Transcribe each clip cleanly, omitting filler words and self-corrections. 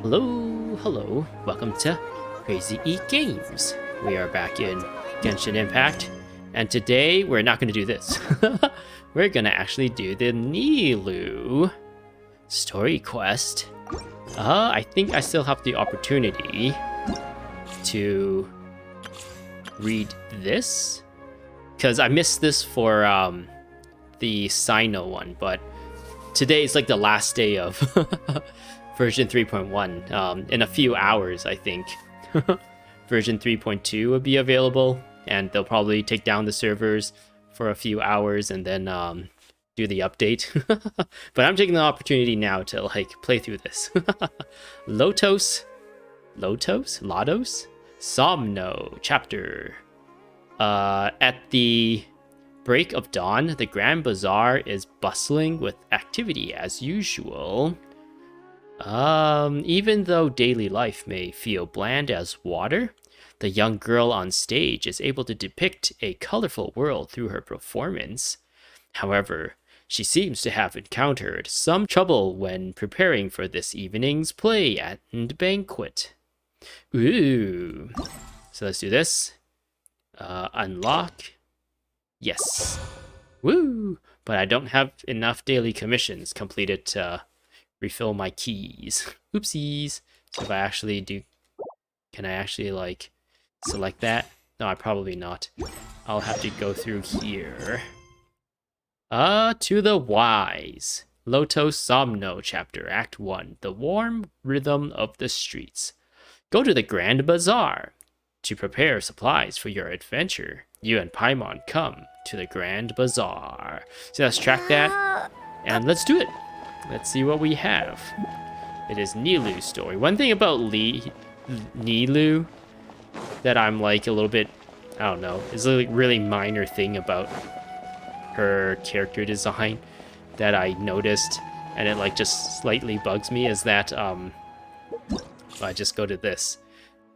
Hello, welcome to Crazy Eat Games. We are back in Genshin Impact, and today we're not going to do this. We're going to actually do the Nilou story quest. I think I still have the opportunity to read this, because I missed this for the Sono one, but today is like the last day of version 3.1. In a few hours, I think. Version 3.2 will be available, and they'll probably take down the servers for a few hours and then do the update. But I'm taking the opportunity now to like play through this. Lotos, Somno chapter. At the break of dawn, the Grand Bazaar is bustling with activity as usual. Even though daily life may feel bland as water, the young girl on stage is able to depict a colorful world through her performance. However, she seems to have encountered some trouble when preparing for this evening's play and banquet. Ooh. So let's do this. Unlock. Yes. Woo! But I don't have enough daily commissions completed to refill my keys. Oopsies. So if I actually do, can I actually like select that? No, I probably not. I'll have to go through here. To the wise. Lotos Somno chapter, Act 1. The warm rhythm of the streets. Go to the Grand Bazaar. To prepare supplies for your adventure, you and Paimon come to the Grand Bazaar. So let's track that, and let's do it. Let's see what we have. It is Nilou's story. One thing about Nilou that I'm like a little bit, I don't know, is a really minor thing about her character design that I noticed, and it like just slightly bugs me, is that I just go to this.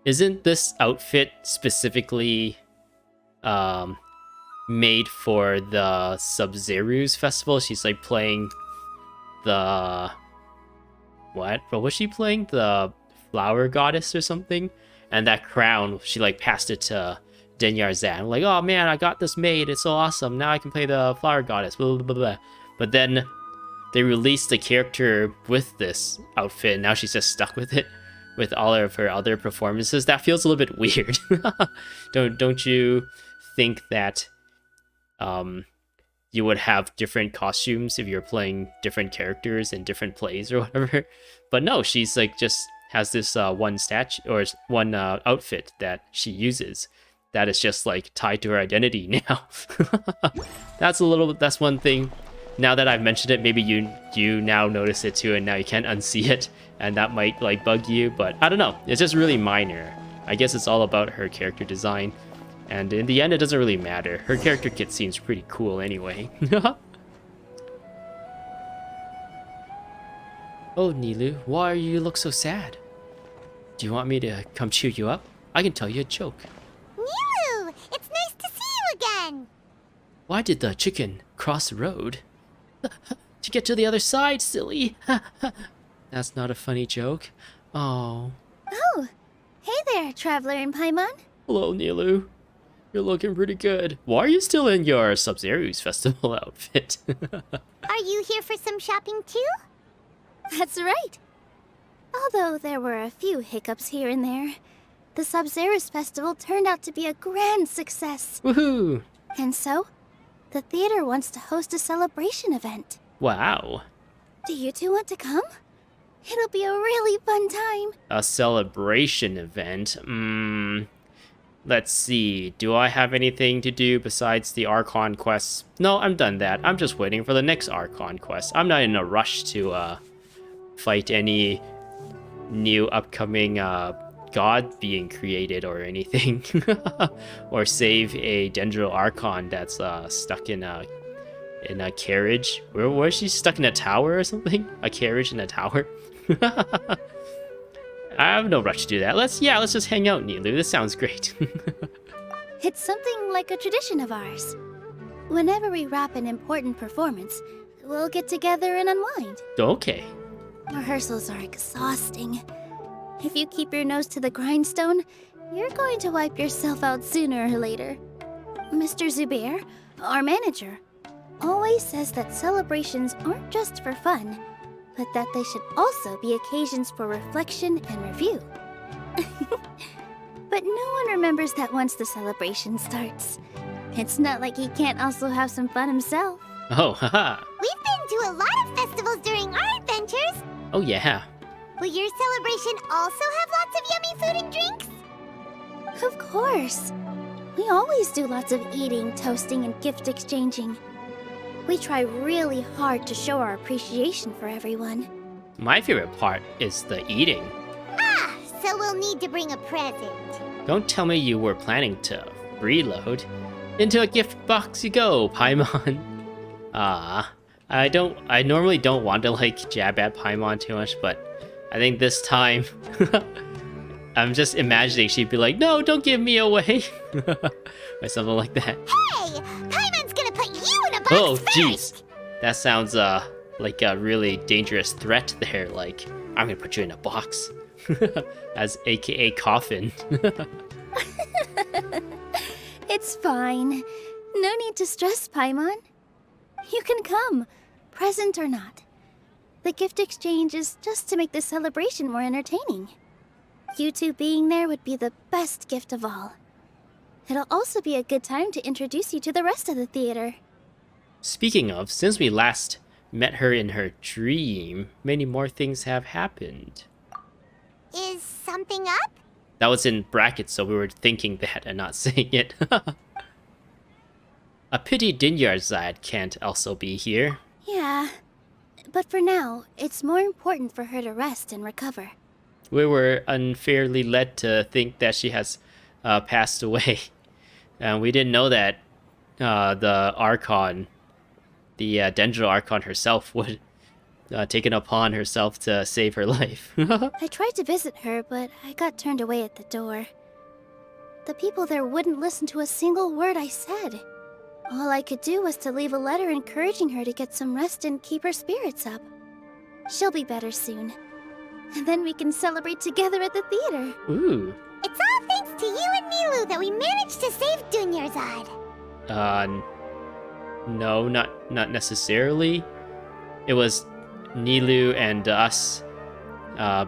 Isn't this outfit specifically made for the Sub-Zeru's festival? She's like playing the... What was she playing? The flower goddess or something? And that crown, she like passed it to Denyarzan. Like, oh man, I got this made. It's so awesome. Now I can play the flower goddess. Blah, blah, blah, blah. But then they released the character with this outfit, and now she's just stuck with it with all of her other performances. That feels a little bit weird. Don't you think that you would have different costumes if you're playing different characters in different plays or whatever? But no, she's like just has this one statue or one outfit that she uses that is just like tied to her identity now. That's one thing. Now that I've mentioned it, maybe you now notice it too, and now you can't unsee it, and that might like bug you, but I don't know. It's just really minor. I guess it's all about her character design, and in the end, it doesn't really matter. Her character kit seems pretty cool anyway. Oh, Nilou, why you look so sad? Do you want me to come cheer you up? I can tell you a joke. Nilou, it's nice to see you again. Why did the chicken cross the road? To get to the other side, silly. That's not a funny joke. Oh. Oh, hey there, Traveler and Paimon. Hello, Nilou. You're looking pretty good. Why are you still in your Sub-Zeru's festival outfit? Are you here for some shopping too? That's right. Although there were a few hiccups here and there, the Sub-Zeru's festival turned out to be a grand success. Woohoo! And so, the theater wants to host a celebration event. Wow. Do you two want to come? It'll be a really fun time. A celebration event? Let's see. Do I have anything to do besides the Archon quests? No, I'm done that. I'm just waiting for the next Archon quest. I'm not in a rush to fight any new upcoming god being created or anything. Or save a Dendro Archon that's stuck in a carriage. Where was she? Stuck in a tower or something? A carriage in a tower? I have no rush to do that. Let's just hang out, Nilou. This sounds great. It's something like a tradition of ours. Whenever we wrap an important performance, we'll get together and unwind. Okay. Rehearsals are exhausting, If you keep your nose to the grindstone, you're going to wipe yourself out sooner or later. Mr. Zubair, our manager, always says that celebrations aren't just for fun, but that they should also be occasions for reflection and review. But no one remembers that once the celebration starts. It's not like he can't also have some fun himself. Oh, haha. We've been to a lot of festivals during our adventures. Oh, yeah. Will your celebration also have lots of yummy food and drinks? Of course. We always do lots of eating, toasting, and gift exchanging. We try really hard to show our appreciation for everyone. My favorite part is the eating. Ah, so we'll need to bring a present. Don't tell me you were planning to reload. Into a gift box you go, Paimon. I normally don't want to like jab at Paimon too much, but I think this time I'm just imagining she'd be like, no, don't give me away. Or something like that. Hey, Paimon's gonna put you in a box Oh, first. jeez. That sounds like a really dangerous threat there. Like, I'm gonna put you in a box. As AKA coffin. It's fine. No need to stress, Paimon. You can come, present or not. The gift exchange is just to make the celebration more entertaining. You two being there would be the best gift of all. It'll also be a good time to introduce you to the rest of the theater. Speaking of, since we last met her in her dream, many more things have happened. Is something up? That was in brackets, so we were thinking that and not saying it. A pity Dinyarzad can't also be here. Yeah, but for now, it's more important for her to rest and recover. We were unfairly led to think that she has passed away. And we didn't know that the Archon, the Dendro Archon herself, would take it upon herself to save her life. I tried to visit her, but I got turned away at the door. The people there wouldn't listen to a single word I said. All I could do was to leave a letter encouraging her to get some rest and keep her spirits up. She'll be better soon. And then we can celebrate together at the theater. Ooh. It's all thanks to you and Nilou that we managed to save Dunyarzad. No, not necessarily. It was Nilou and us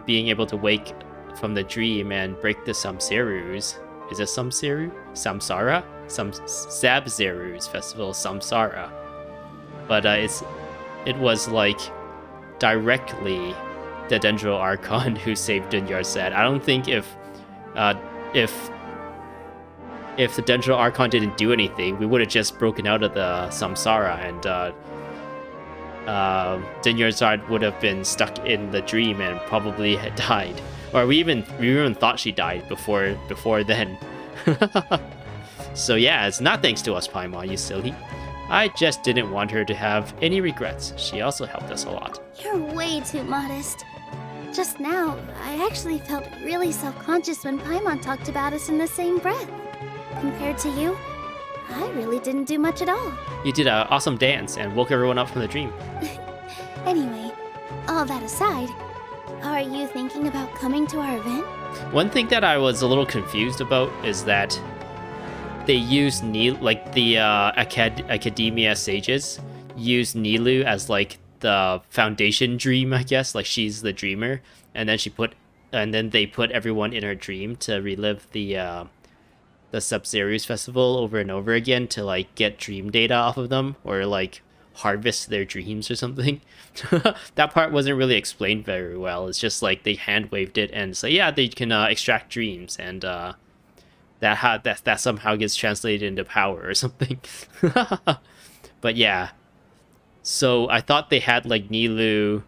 being able to wake from the dream and break the Samserus. Is it Samseru? Samsara? Sabzerus Festival Samsara. But it was like directly the Dendro Archon who saved Dunyarzad. I don't think if the Dendro Archon didn't do anything, we would have just broken out of the Samsara and Dunyarzad would have been stuck in the dream and probably had died. Or we even thought she died before then. So yeah, it's not thanks to us, Paimon, you silly. I just didn't want her to have any regrets. She also helped us a lot. You're way too modest. Just now, I actually felt really self-conscious when Paimon talked about us in the same breath. Compared to you, I really didn't do much at all. You did an awesome dance and woke everyone up from the dream. Anyway, all that aside, are you thinking about coming to our event? One thing that I was a little confused about is that they use the Academia sages use Nilou as like the foundation dream, I guess. Like she's the dreamer, and then they put everyone in her dream to relive the Sabzerus festival over and over again to like get dream data off of them or like harvest their dreams or something. That part wasn't really explained very well. It's just like they hand waved it and say, yeah, they can extract dreams, and that somehow gets translated into power or something. But yeah, so I thought they had like Nilou,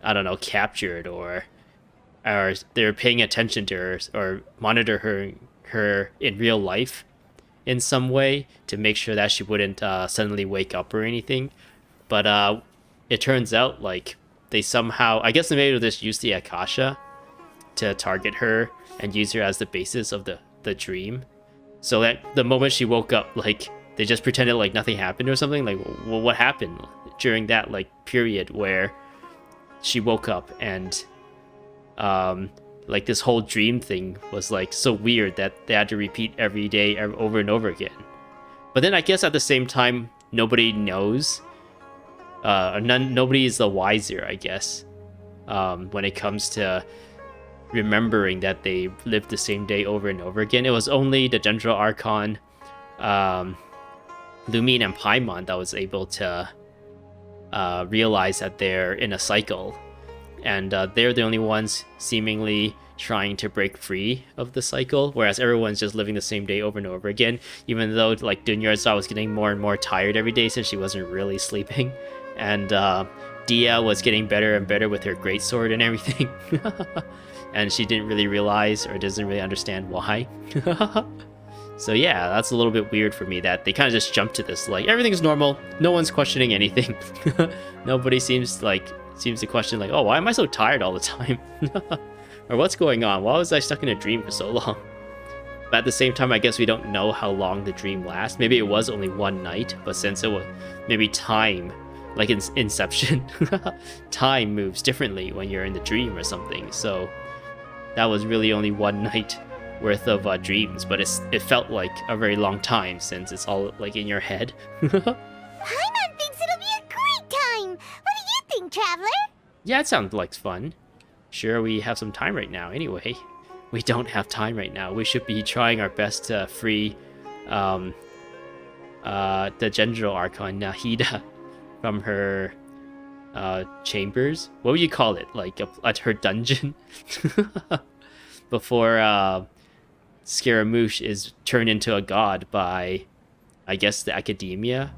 I don't know, captured or they're paying attention to her or monitor her in real life in some way to make sure that she wouldn't suddenly wake up or anything. But it turns out like they somehow, I guess they maybe just use the Akasha to target her and use her as the basis of the dream. So that the moment she woke up, like they just pretended like nothing happened or something. Like, well, what happened during that like period where she woke up and Like this whole dream thing was like so weird that they had to repeat every day over and over again. But then I guess at the same time, nobody knows. Nobody is the wiser, I guess, when it comes to remembering that they lived the same day over and over again. It was only the General Archon, Lumine and Paimon that was able to realize that they're in a cycle. And they're the only ones seemingly trying to break free of the cycle, whereas everyone's just living the same day over and over again, even though like Dunyarzad was getting more and more tired every day since she wasn't really sleeping. And Dia was getting better and better with her greatsword and everything. And she didn't really realize or doesn't really understand why. So yeah, that's a little bit weird for me that they kind of just jumped to this, like, everything's normal, no one's questioning anything. Nobody seems to question, like, oh, why am I so tired all the time? Or what's going on? Why was I stuck in a dream for so long? But at the same time, I guess we don't know how long the dream lasts. Maybe it was only one night, but since it was maybe time, like in Inception, time moves differently when you're in the dream or something. So that was really only one night worth of dreams, but it felt like a very long time since it's all like in your head. Paimon thinks it'll be a great time. What do you think, Traveler? Yeah, it sounds like fun. Sure, we have some time right now. Anyway, we don't have time right now. We should be trying our best to free the General Archon Nahida from her chambers. What would you call it? Like at her dungeon? Before Scaramouche is turned into a god by, I guess, the academia.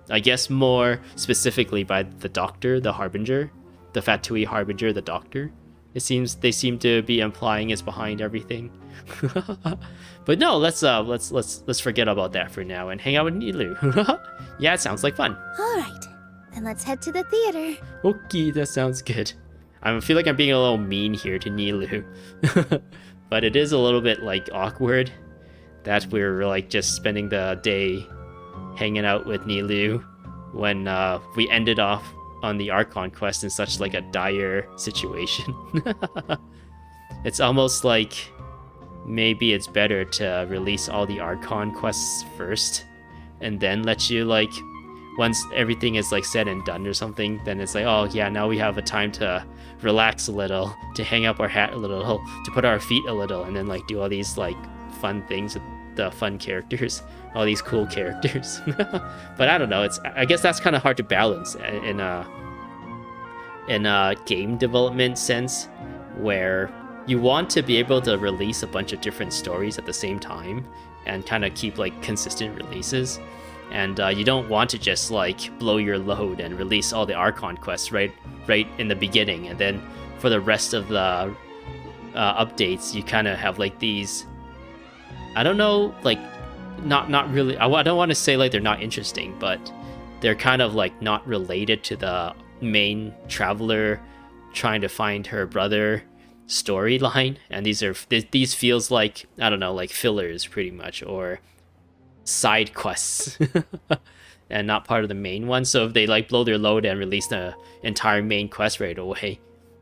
I guess more specifically by the Doctor, the Harbinger, the Fatui Harbinger, the Doctor. It seems they seem to be implying is behind everything. But no, let's forget about that for now and hang out with Nilou. Yeah, it sounds like fun. All right, then let's head to the theater. Okay, that sounds good. I feel like I'm being a little mean here to Nilou. But it is a little bit like awkward that we're like just spending the day hanging out with Nilou when we ended off on the Archon quest in such like a dire situation. It's almost like maybe it's better to release all the Archon quests first and then let you, like, once everything is like said and done or something, then it's like, oh yeah, now we have a time to relax a little, to hang up our hat a little, to put our feet a little, and then like do all these like fun things with the fun characters, all these cool characters. But I don't know, I guess that's kind of hard to balance in a game development sense, where you want to be able to release a bunch of different stories at the same time and kind of keep like consistent releases. And you don't want to just like blow your load and release all the Archon quests right in the beginning, and then for the rest of the updates you kind of have like these, I don't know, like not really, I don't want to say like they're not interesting, but they're kind of like not related to the main traveler trying to find her brother storyline. And these feels like, I don't know, like fillers pretty much, or side quests. And not part of the main one. So if they like blow their load and release the entire main quest right away,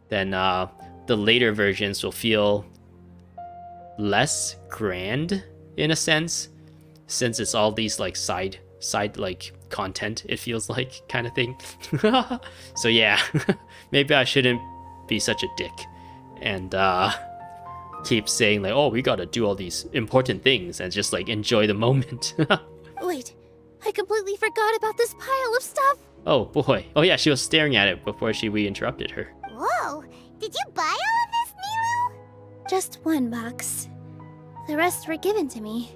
then the later versions will feel less grand in a sense, since it's all these like side like content, it feels like, kind of thing. So yeah, maybe I shouldn't be such a dick and keep saying like, oh, we gotta do all these important things, and just like enjoy the moment. Wait, I completely forgot about this pile of stuff. Oh boy. Oh yeah, she was staring at it before we interrupted her. Whoa, did you buy all of this, Nilou? Just one box. The rest were given to me.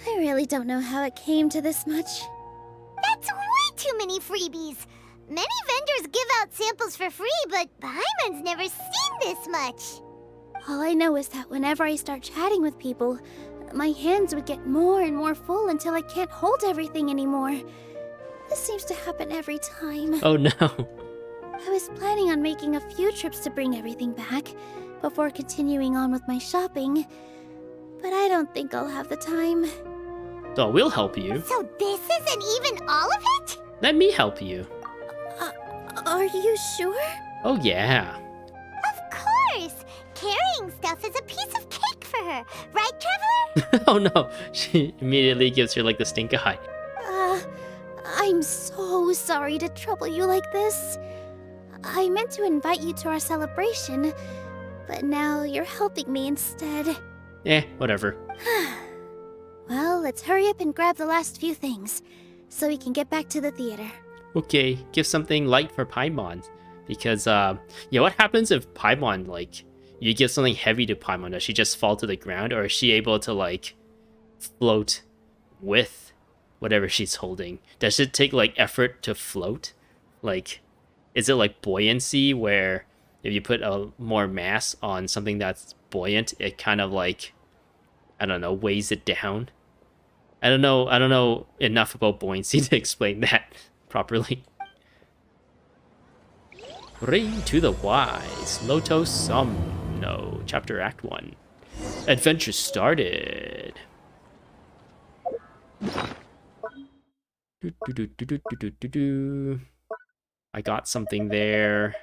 I really don't know how it came to this much. That's way too many freebies. Many vendors give out samples for free, but Paimon's never seen this much. All I know is that whenever I start chatting with people, my hands would get more and more full until I can't hold everything anymore. This seems to happen every time. Oh no. I was planning on making a few trips to bring everything back before continuing on with my shopping, but I don't think I'll have the time. So we'll help you. So this isn't even all of it? Let me help you. Are you sure? Oh yeah. Of course! Carry stuff is a piece of cake for her. Right, Traveler? Oh no, she immediately gives her like the stink eye. I'm so sorry to trouble you like this. I meant to invite you to our celebration, but now you're helping me instead. Whatever. Well, let's hurry up and grab the last few things, so we can get back to the theater. Okay, give something light for Paimon. Because, what happens if Paimon, like, you give something heavy to Paimon? Does she just fall to the ground, or is she able to, like, float with whatever she's holding? Does it take, like, effort to float? Like, is it like buoyancy, where if you put a more mass on something that's buoyant, it kind of, like, I don't know, weighs it down? I don't know enough about buoyancy to explain that properly. Ring to the wise, Lotos Somno, Chapter Act 1. Adventure started. I got something there.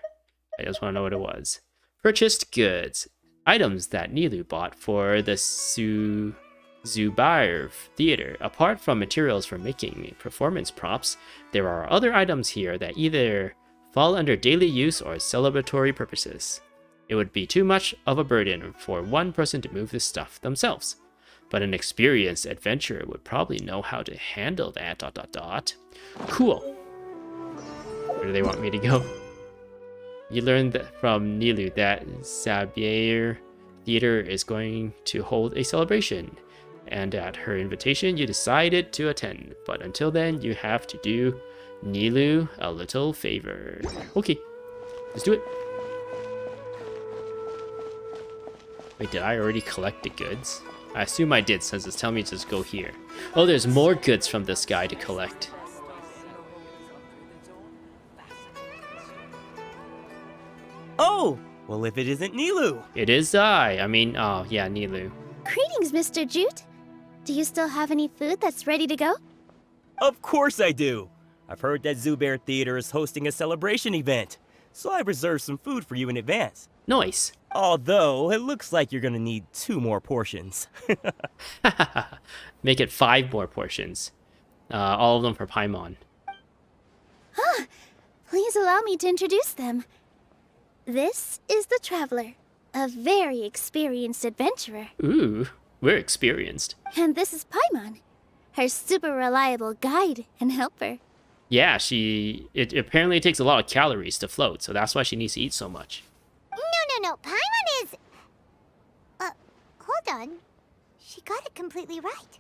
I just want to know what it was. Purchased goods. Items that Nilou bought for the Zubair Theater. Apart from materials for making performance props, there are other items here that either fall under daily use or celebratory purposes. It would be too much of a burden for one person to move this stuff themselves, but an experienced adventurer would probably know how to handle that. ... Cool. Where do they want me to go? You learned from Nilou that Zubair Theater is going to hold a celebration, and at her invitation you decided to attend, but until then you have to do Nilou a little favor. Okay, let's do it. Wait, did I already collect the goods? I assume I did, since it's telling me to just go here. Oh, there's more goods from this guy to collect. Oh, well, if it isn't Nilou. It is I mean, oh yeah, Nilou. Greetings, Mr. Jute. Do you still have any food that's ready to go? Of course I do. I've heard that Zubair Theater is hosting a celebration event, so I've reserved some food for you in advance. Nice. Although, it looks like you're gonna need 2 more portions. Make it 5 more portions. All of them for Paimon. Please allow me to introduce them. This is the Traveler, a very experienced adventurer. Ooh, we're experienced. And this is Paimon, her super reliable guide and helper. Yeah, it apparently takes a lot of calories to float, so that's why she needs to eat so much. No. Paimon is... hold on. She got it completely right.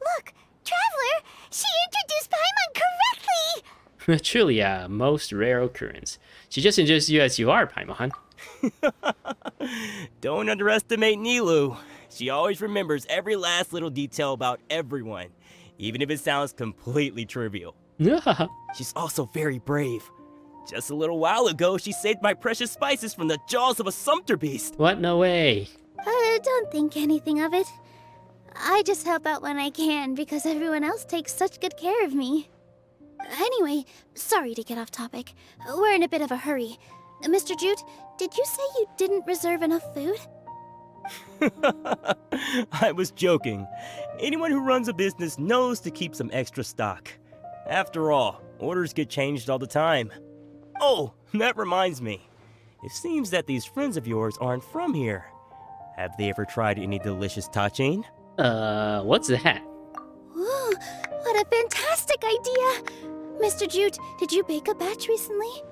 Look, Traveler! She introduced Paimon correctly! Truly a most rare occurrence. She just introduced you as you are, Paimon. Don't underestimate Nilou. She always remembers every last little detail about everyone, even if it sounds completely trivial. She's also very brave. Just a little while ago, she saved my precious spices from the jaws of a sumpter beast. What? No way. Don't think anything of it. I just help out when I can because everyone else takes such good care of me. Anyway, sorry to get off topic. We're in a bit of a hurry. Mr. Jute, did you say you didn't reserve enough food? I was joking. Anyone who runs a business knows to keep some extra stock. After all, orders get changed all the time. Oh, that reminds me. It seems that these friends of yours aren't from here. Have they ever tried any delicious tachin? What's that? Ooh, what a fantastic idea! Mr. Jute, did you bake a batch recently?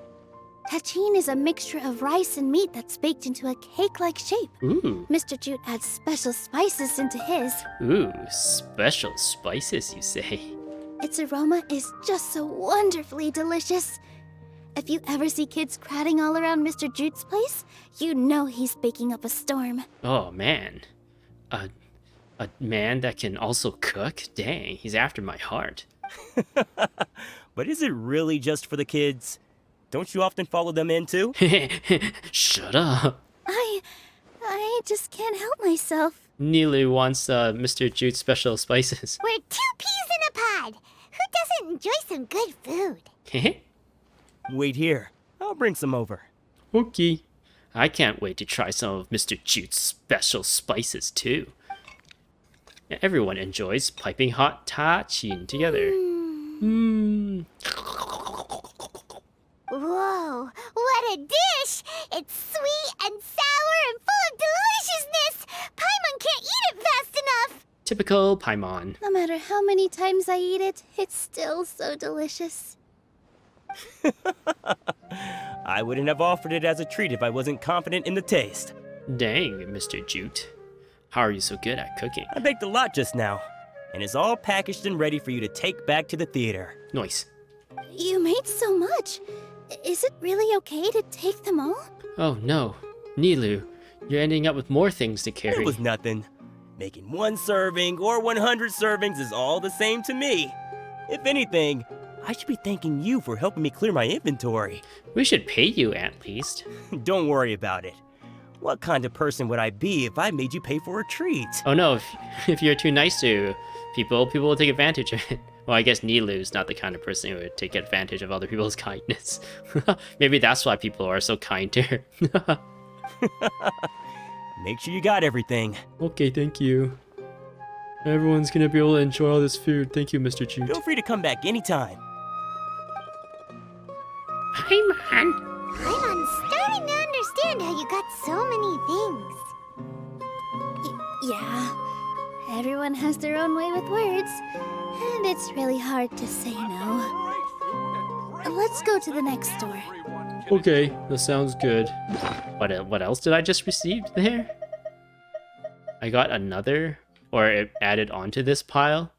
Tachin is a mixture of rice and meat that's baked into a cake-like shape. Ooh. Mr. Jute adds special spices into his. Ooh, special spices, you say? Its aroma is just so wonderfully delicious. If you ever see kids crowding all around Mr. Jute's place, you know he's baking up a storm. Oh, man. A man that can also cook? Dang, he's after my heart. But is it really just for the kids? Don't you often follow them in too? Shut up. I just can't help myself. Nilou wants Mr. Jute's special spices. We're 2 peas in a pod. Who doesn't enjoy some good food? Wait here. I'll bring some over. Okay. I can't wait to try some of Mr. Jute's special spices too. Everyone enjoys piping hot tachin together. Mmm. Whoa, what a dish! It's sweet and sour and full of deliciousness! Paimon can't eat it fast enough! Typical Paimon. No matter how many times I eat it, it's still so delicious. I wouldn't have offered it as a treat if I wasn't confident in the taste. Dang, Mr. Jute. How are you so good at cooking? I baked a lot just now, and it's all packaged and ready for you to take back to the theater. Nice. You made so much. Is it really okay to take them all? Oh no. Nilou, you're ending up with more things to carry. It was nothing. Making 1 serving or 100 servings is all the same to me. If anything, I should be thanking you for helping me clear my inventory. We should pay you at least. Don't worry about it. What kind of person would I be if I made you pay for a treat? Oh no, if you're too nice to people will take advantage of it. Well, I guess Nilou's not the kind of person who would take advantage of other people's kindness. Maybe that's why people are so kind to her. Make sure you got everything. Okay, thank you. Everyone's gonna be able to enjoy all this food. Thank you, Mr. Jute. Feel free to come back anytime. Paimon! I'm starting to understand how you got so many things. Yeah. Everyone has their own way with words, and it's really hard to say no. Let's go to the next store. Okay, that sounds good. What else did I just receive there? I got another, or it added onto this pile.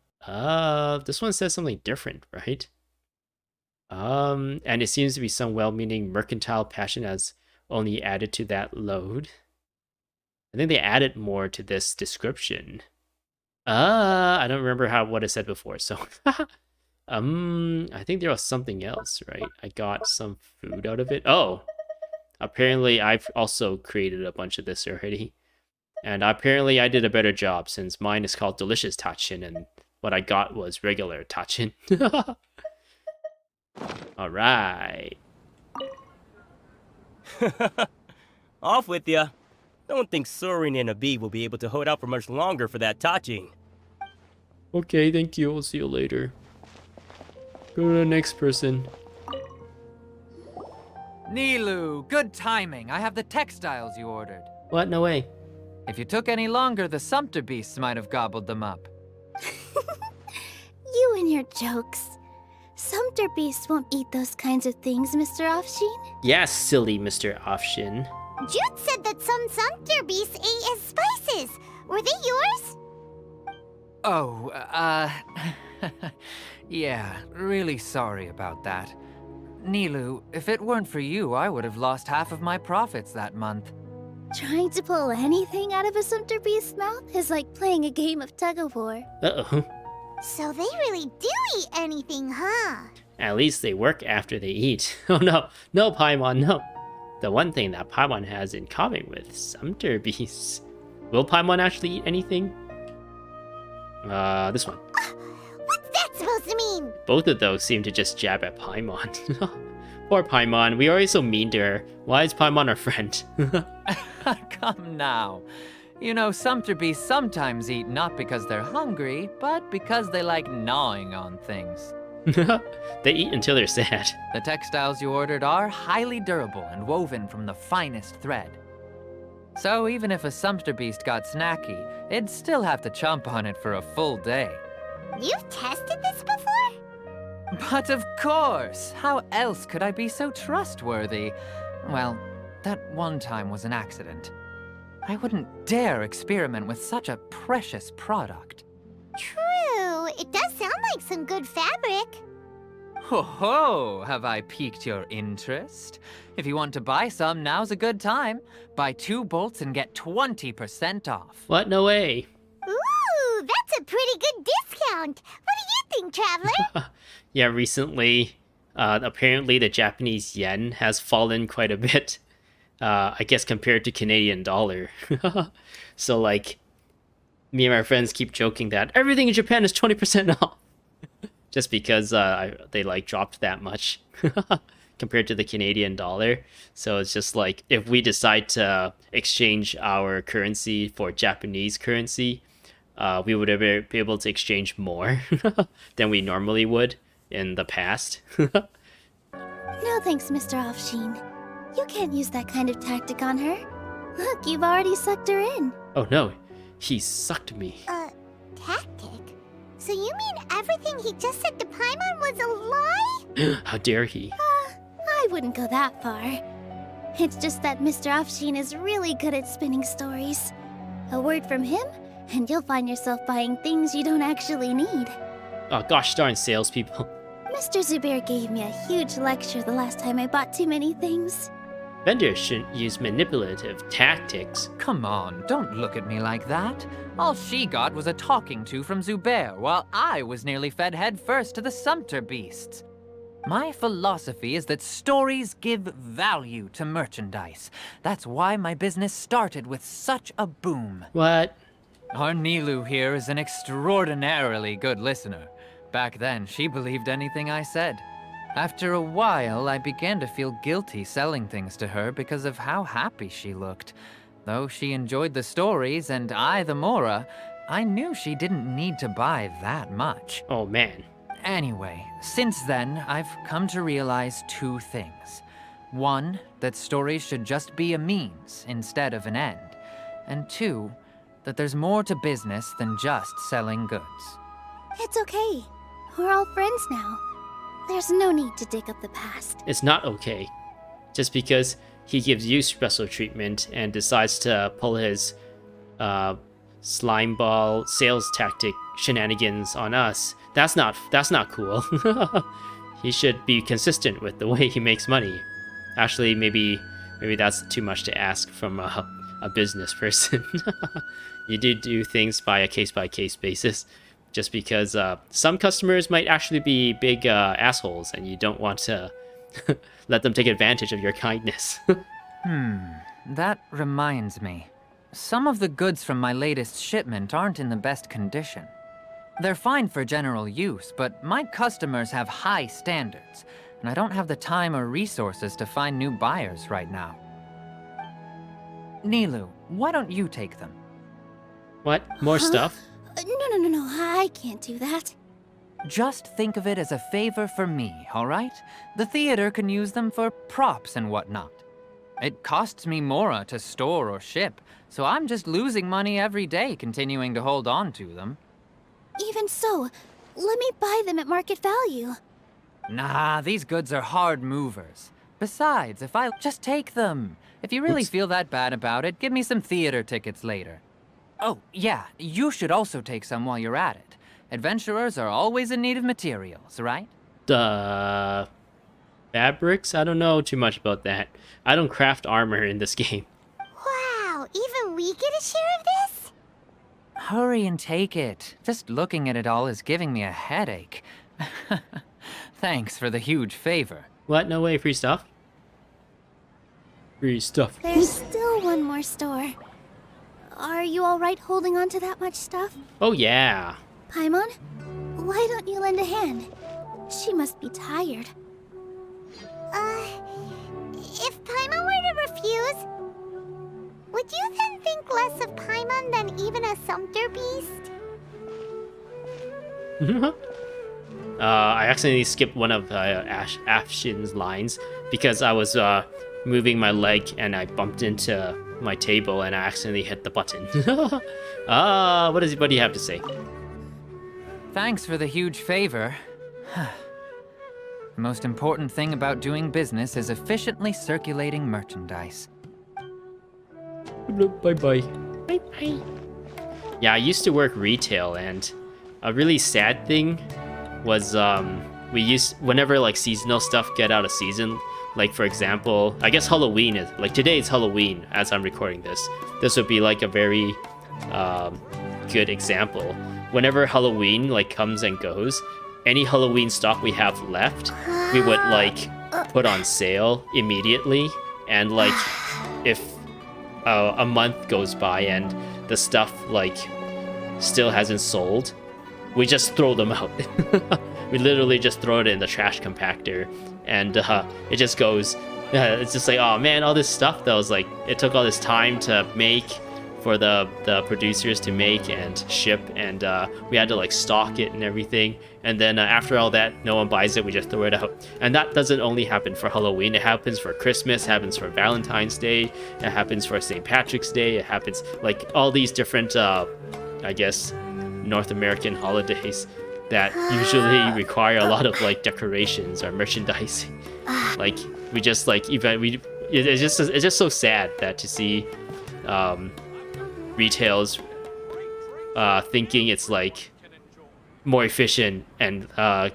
This one says something different, right? And it seems to be some well-meaning mercantile passion as only added to that load. I think they added more to this description. I don't remember what it said before, so I think there was something else, right? I got some food out of it. Oh, apparently I've also created a bunch of this already. And apparently I did a better job since mine is called Delicious Tachin and what I got was regular Tachin. Alright. Off with ya. Don't think Sorin and Abi will be able to hold out for much longer for that touching. Okay, thank you. We'll see you later. Go to the next person. Nilou, good timing. I have the textiles you ordered. What? No way. If you took any longer, the sumpter beasts might have gobbled them up. You and your jokes. Sumpter beasts won't eat those kinds of things, Mr. Offsheen. Yes, silly Mr. Offshin. Jude said that some sumpter beasts ate as spices. Were they yours? Oh, yeah, really sorry about that. Nilou, if it weren't for you, I would have lost half of my profits that month. Trying to pull anything out of a sumpter beast's mouth is like playing a game of tug-of-war. Uh-oh. So they really do eat anything, huh? At least they work after they eat. Oh no. No, Paimon, no. The one thing that Paimon has in common with sumpter beasts. Will Paimon actually eat anything? This one. What's that supposed to mean? Both of those seem to just jab at Paimon. Poor Paimon, we are always so mean to her. Why is Paimon our friend? Come now. You know, sumpter beasts sometimes eat not because they're hungry, but because they like gnawing on things. They eat until they're sad. The textiles you ordered are highly durable and woven from the finest thread. So even if a sumpter beast got snacky, it'd still have to chomp on it for a full day. You've tested this before? But of course! How else could I be so trustworthy? Well, that one time was an accident. I wouldn't dare experiment with such a precious product. True. It does sound like some good fabric. Ho ho! Have I piqued your interest? If you want to buy some, now's a good time. Buy 2 bolts and get 20% off. What? No way. Ooh, that's a pretty good discount. What do you think, Traveler? Yeah, recently, apparently the Japanese yen has fallen quite a bit. I guess compared to Canadian dollar. So like, me and my friends keep joking that everything in Japan is 20% off. Just because they like dropped that much. compared to the Canadian dollar. So it's just like if we decide to exchange our currency for Japanese currency, we would be able to exchange more than we normally would in the past. No thanks, Mr. Offsheen. You can't use that kind of tactic on her. Look, you've already sucked her in. Oh no, he sucked me. Tactic? So you mean everything he just said to Paimon was a lie? How dare he? I wouldn't go that far. It's just that Mr. Offsheen is really good at spinning stories. A word from him, and you'll find yourself buying things you don't actually need. Oh gosh darn salespeople. Mr. Zubair gave me a huge lecture the last time I bought too many things. Vendors shouldn't use manipulative tactics. Come on, don't look at me like that. All she got was a talking to from Zubair, while I was nearly fed headfirst to the sumpter beasts. My philosophy is that stories give value to merchandise. That's why my business started with such a boom. What? Our Nilou here is an extraordinarily good listener. Back then, she believed anything I said. After a while, I began to feel guilty selling things to her because of how happy she looked. Though she enjoyed the stories and I the Mora, I knew she didn't need to buy that much. Oh man. Anyway, since then, I've come to realize two things. One, that stories should just be a means instead of an end. And two, that there's more to business than just selling goods. It's okay. We're all friends now. There's no need to dig up the past. It's not okay. Just because he gives you special treatment and decides to pull his slime ball sales tactic shenanigans on us, that's not cool. He should be consistent with the way he makes money. Actually, maybe that's too much to ask from a business person. You do things by a case-by-case basis. Just because some customers might actually be big assholes and you don't want to let them take advantage of your kindness. That reminds me. Some of the goods from my latest shipment aren't in the best condition. They're fine for general use, but my customers have high standards, and I don't have the time or resources to find new buyers right now. Nilou, why don't you take them? What? More stuff? No, I can't do that. Just think of it as a favor for me, all right? The theater can use them for props and whatnot. It costs me Mora to store or ship, so I'm just losing money every day continuing to hold on to them. Even so, let me buy them at market value. Nah, these goods are hard movers. Besides, if I just take them. If you really feel that bad about it, give me some theater tickets later. Oh, yeah, you should also take some while you're at it. Adventurers are always in need of materials, right? Fabrics? I don't know too much about that. I don't craft armor in this game. Wow, even we get a share of this? Hurry and take it. Just looking at it all is giving me a headache. Thanks for the huge favor. What? No way, free stuff? Free stuff. There's still one more store. Are you alright holding on to that much stuff? Oh yeah. Paimon, why don't you lend a hand? She must be tired. If Paimon were to refuse, would you then think less of Paimon than even a sumpter beast? I accidentally skipped one of Afshin's lines because I was moving my leg and I bumped into my table and I accidentally hit the button. What does anybody have to say? Thanks for the huge favor. The most important thing about doing business is efficiently circulating merchandise. Bye-bye. Bye-bye. Yeah, I used to work retail, and a really sad thing was whenever like seasonal stuff get out of season, like for example, I guess Halloween is like today is Halloween as I'm recording this. This would be like a very good example. Whenever Halloween like comes and goes, any Halloween stock we have left, we would like put on sale immediately, and like if a month goes by and the stuff like still hasn't sold, we just throw them out. We literally just throw it in the trash compactor and it just goes. It's just like, oh man, all this stuff that was like, it took all this time to make for the producers to make and ship, and we had to like stock it and everything, and then after all that, no one buys it, we just throw it out. And that doesn't only happen for Halloween, it happens for Christmas, it happens for Valentine's Day, it happens for St. Patrick's Day, it happens like all these different I guess North American holidays that usually require a lot of like decorations or merchandising. Like we just like even it's just so sad that to see retails thinking it's like more efficient and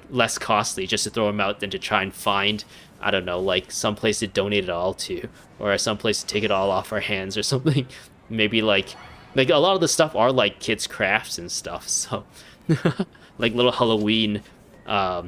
less costly just to throw them out than to try and find, I don't know, like some place to donate it all to, or some place to take it all off our hands or something. Maybe like a lot of the stuff are like kids crafts and stuff, so like little Halloween I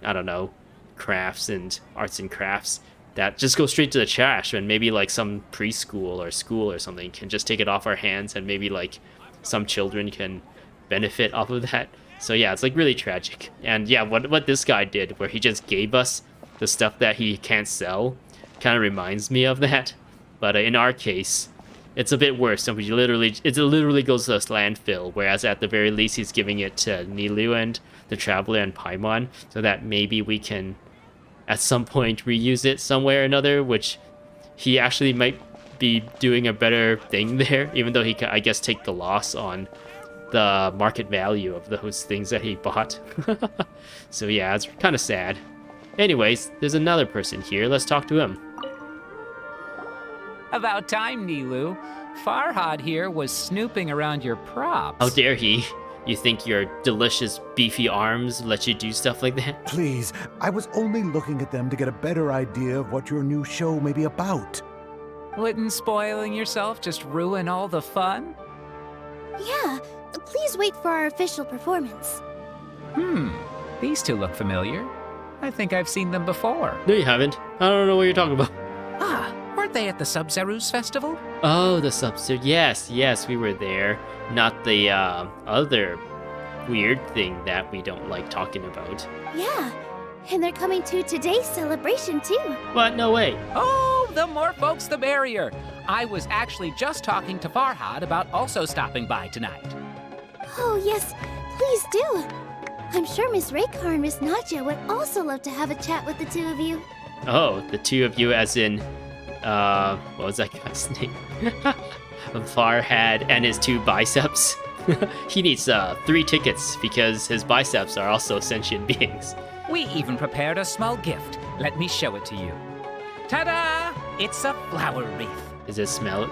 don't know, crafts and arts and crafts that just go straight to the trash, and maybe like some preschool or school or something can just take it off our hands, and maybe like some children can benefit off of that. So yeah, it's like really tragic. And yeah, what this guy did, where he just gave us the stuff that he can't sell, kind of reminds me of that. But in our case, it's a bit worse, and it literally goes to this landfill, whereas at the very least he's giving it to Nilou and the Traveler and Paimon, so that maybe we can at some point reuse it somewhere or another, which he actually might be doing a better thing there, even though he can, I guess, take the loss on the market value of those things that he bought. So yeah, it's kind of sad. Anyways, there's another person here. Let's talk to him. About time, Nilou. Farhad here was snooping around your props. How dare he? You think your delicious beefy arms let you do stuff like that? Please, I was only looking at them to get a better idea of what your new show may be about. Wouldn't spoiling yourself just ruin all the fun? Yeah, please wait for our official performance. These two look familiar. I think I've seen them before. No, you haven't. I don't know what you're talking about. Weren't they at the Sub-Zerus festival? Oh, the Sub-Zero. Yes, we were there. Not the other weird thing that we don't like talking about. Yeah, and they're coming to today's celebration too. What? No way. Oh, the more folks, the merrier. I was actually just talking to Farhad about also stopping by tonight. Oh yes, please do. I'm sure Miss Raykar and Miss Nadja would also love to have a chat with the two of you. Oh, the two of you as in, what was that guy's name? Farhad and his two biceps. He needs 3 tickets because his biceps are also sentient beings. We even prepared a small gift. Let me show it to you. Ta-da! It's a flower wreath. Does it smell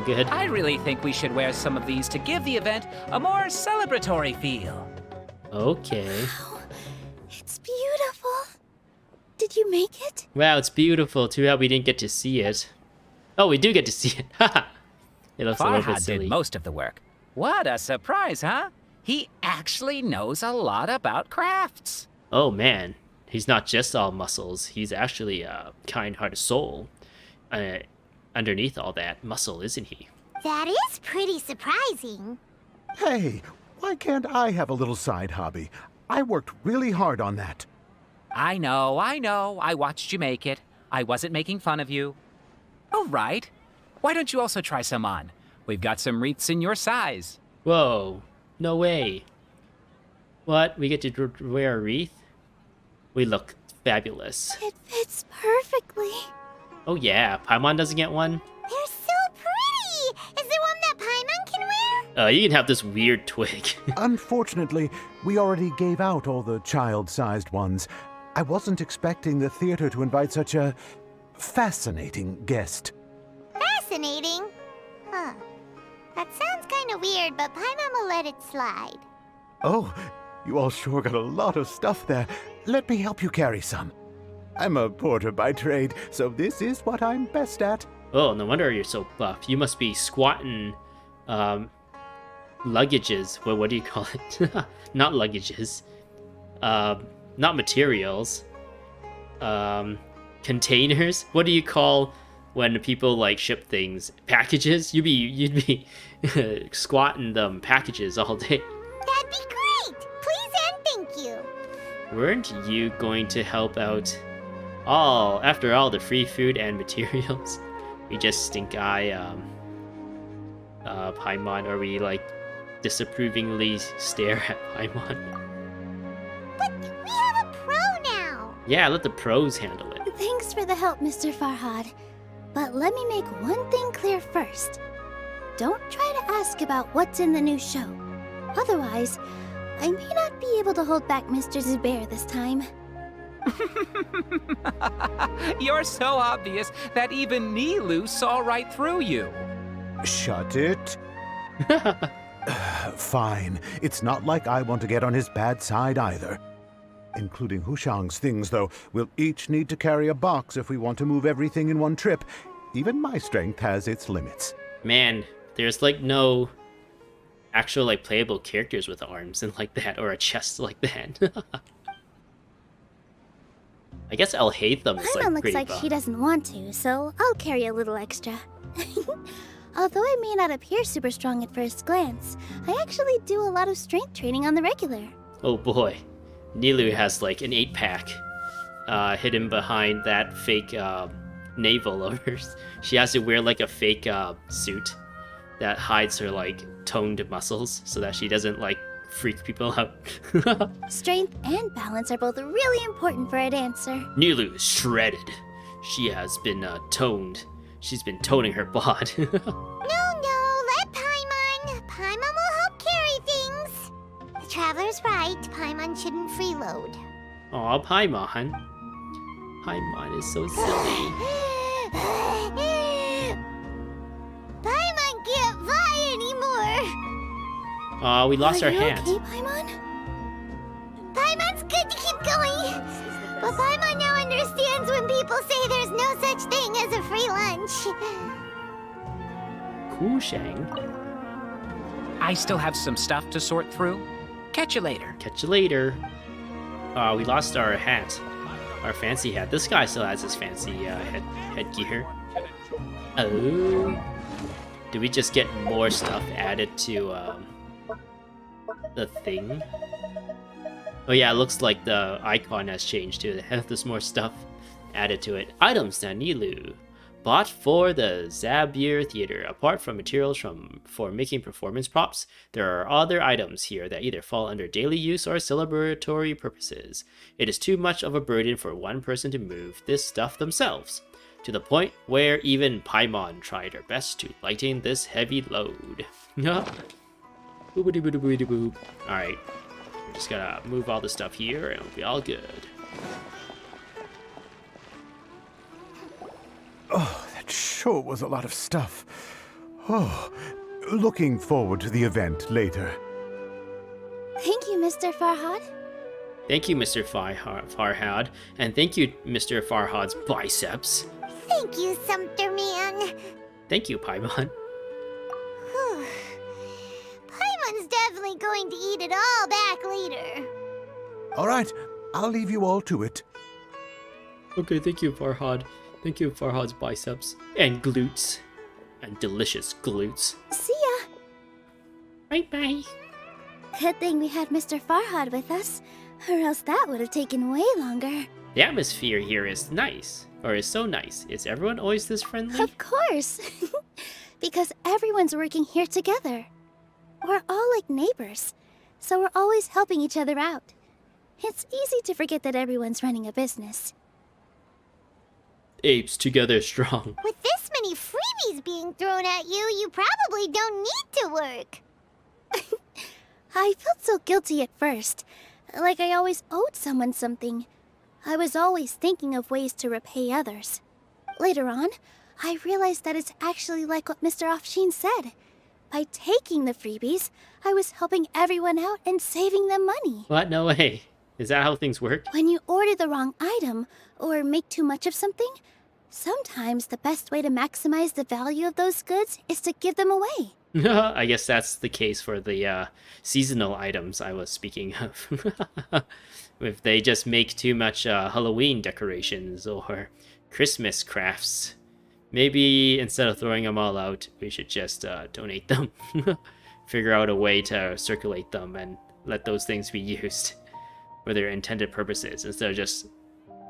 good? I really think we should wear some of these to give the event a more celebratory feel. Okay. Wow, it's beautiful. Did you make it? Wow, it's beautiful. Too bad we didn't get to see it. Oh, we do get to see it. Haha. It looks a little bit Farhad silly. did most of the work. What a surprise, huh? He actually knows a lot about crafts. Oh man, he's not just all muscles. He's actually a kind-hearted soul. Underneath all that muscle, isn't he? That is pretty surprising. Hey, why can't I have a little side hobby? I worked really hard on that. I know. I watched you make it. I wasn't making fun of you. All right. Why don't you also try some on? We've got some wreaths in your size. Whoa, no way. What? We get to wear a wreath? We look fabulous. It fits perfectly. Oh yeah, Paimon doesn't get one? They're so pretty! Is there one that Paimon can wear? You can have this weird twig. Unfortunately, we already gave out all the child-sized ones. I wasn't expecting the theater to invite such a fascinating guest. Fascinating? Huh. That sounds kind of weird, but Paimon will let it slide. Oh, you all sure got a lot of stuff there. Let me help you carry some. I'm a porter by trade, so this is what I'm best at. Oh, no wonder you're so buff. You must be squatting luggages. What do you call it? Not luggages. Not materials. Containers? What do you call when people like ship things? Packages? You'd be squatting them packages all day. That'd be great! Please and thank you. Weren't you going to help out After all the free food and materials, we just stink eye Paimon, or we like disapprovingly stare at Paimon. But we have a pro now. Yeah, let the pros handle it. Thanks for the help, Mr. Farhad. But let me make one thing clear first. Don't try to ask about what's in the new show. Otherwise, I may not be able to hold back Mr. Zubair this time. You're so obvious that even Nilou saw right through you. Shut it. Fine. It's not like I want to get on his bad side either. Including Hushang's things, though, we'll each need to carry a box if we want to move everything in one trip. Even my strength has its limits. Man, there's like no actual like playable characters with arms and like that, or a chest like that. I guess El Haytham is like Paimon looks pretty like buff. she doesn't want to, so I'll carry a little extra. Although I may not appear super strong at first glance, I actually do a lot of strength training on the regular. Oh boy, Nilou has like an 8-pack hidden behind that fake navel of hers. She has to wear like a fake suit that hides her like toned muscles so that she doesn't like freak people out. Strength and balance are both really important for a dancer. Nilou is shredded. She has been toned. She's been toning her bod. No, let Paimon. Paimon will help carry things. The Traveler's right. Paimon shouldn't freeload. Aw, Paimon. Paimon is so silly. Paimon can't fly anymore. Aw, we lost Are our you hand. okay, Paimon? Paimon's good to keep going. But Paimon now understands when people say there's no such thing as a free lunch. Cool, Shang. I still have some stuff to sort through. Catch you later. Catch you later. We lost our hat. Our fancy hat. This guy still has his fancy headgear. Oh. Do we just get more stuff added to the thing? Oh yeah, it looks like the icon has changed too. There's more stuff added to it. Items that Nilou bought for the Zabir Theater. Apart from materials for making performance props, there are other items here that either fall under daily use or celebratory purposes. It is too much of a burden for one person to move this stuff themselves, to the point where even Paimon tried her best to lighten this heavy load. Alright, we're just gonna move all the stuff here and it'll be all good. Oh, that sure was a lot of stuff. Oh, looking forward to the event later. Thank you, Mr. Farhad. Thank you, Mr. Farhad, and thank you, Mr. Farhad's biceps. Thank you, Sumter Man. Thank you, Paimon. Whew. Paimon's definitely going to eat it all back later. All right, I'll leave you all to it. Okay, thank you, Farhad. Thank you, Farhad's biceps. And glutes. And delicious glutes. See ya. Bye-bye. Good thing we had Mr. Farhad with us, or else that would have taken way longer. The atmosphere here is nice. Or is so nice. Is everyone always this friendly? Of course. Because everyone's working here together. We're all like neighbors, so we're always helping each other out. It's easy to forget that everyone's running a business. Apes together strong. With this many freebies being thrown at you, you probably don't need to work. I felt so guilty at first, like I always owed someone something. I was always thinking of ways to repay others. Later on, I realized that it's actually like what Mr. Afshin said. By taking the freebies, I was helping everyone out and saving them money. What? No way. Is that how things work? When you order the wrong item, or make too much of something, sometimes the best way to maximize the value of those goods is to give them away. I guess that's the case for the seasonal items I was speaking of. If they just make too much Halloween decorations or Christmas crafts, maybe instead of throwing them all out, we should just donate them. Figure out a way to circulate them and let those things be used for their intended purposes instead of just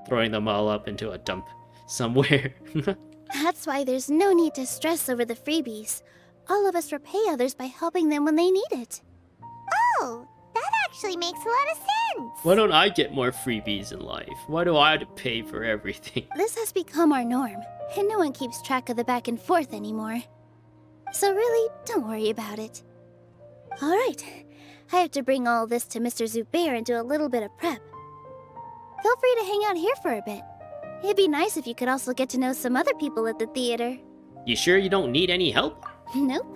throwing them all up into a dump somewhere. That's why there's no need to stress over the freebies. All of us repay others by helping them when they need it. Oh, that actually makes a lot of sense. Why don't I get more freebies in life? Why do I have to pay for everything? This has become our norm, and no one keeps track of the back and forth anymore. So really, don't worry about it. Alright, I have to bring all this to Mr. Zubair and do a little bit of prep. Feel free to hang out here for a bit. It'd be nice if you could also get to know some other people at the theater. You sure you don't need any help? Nope.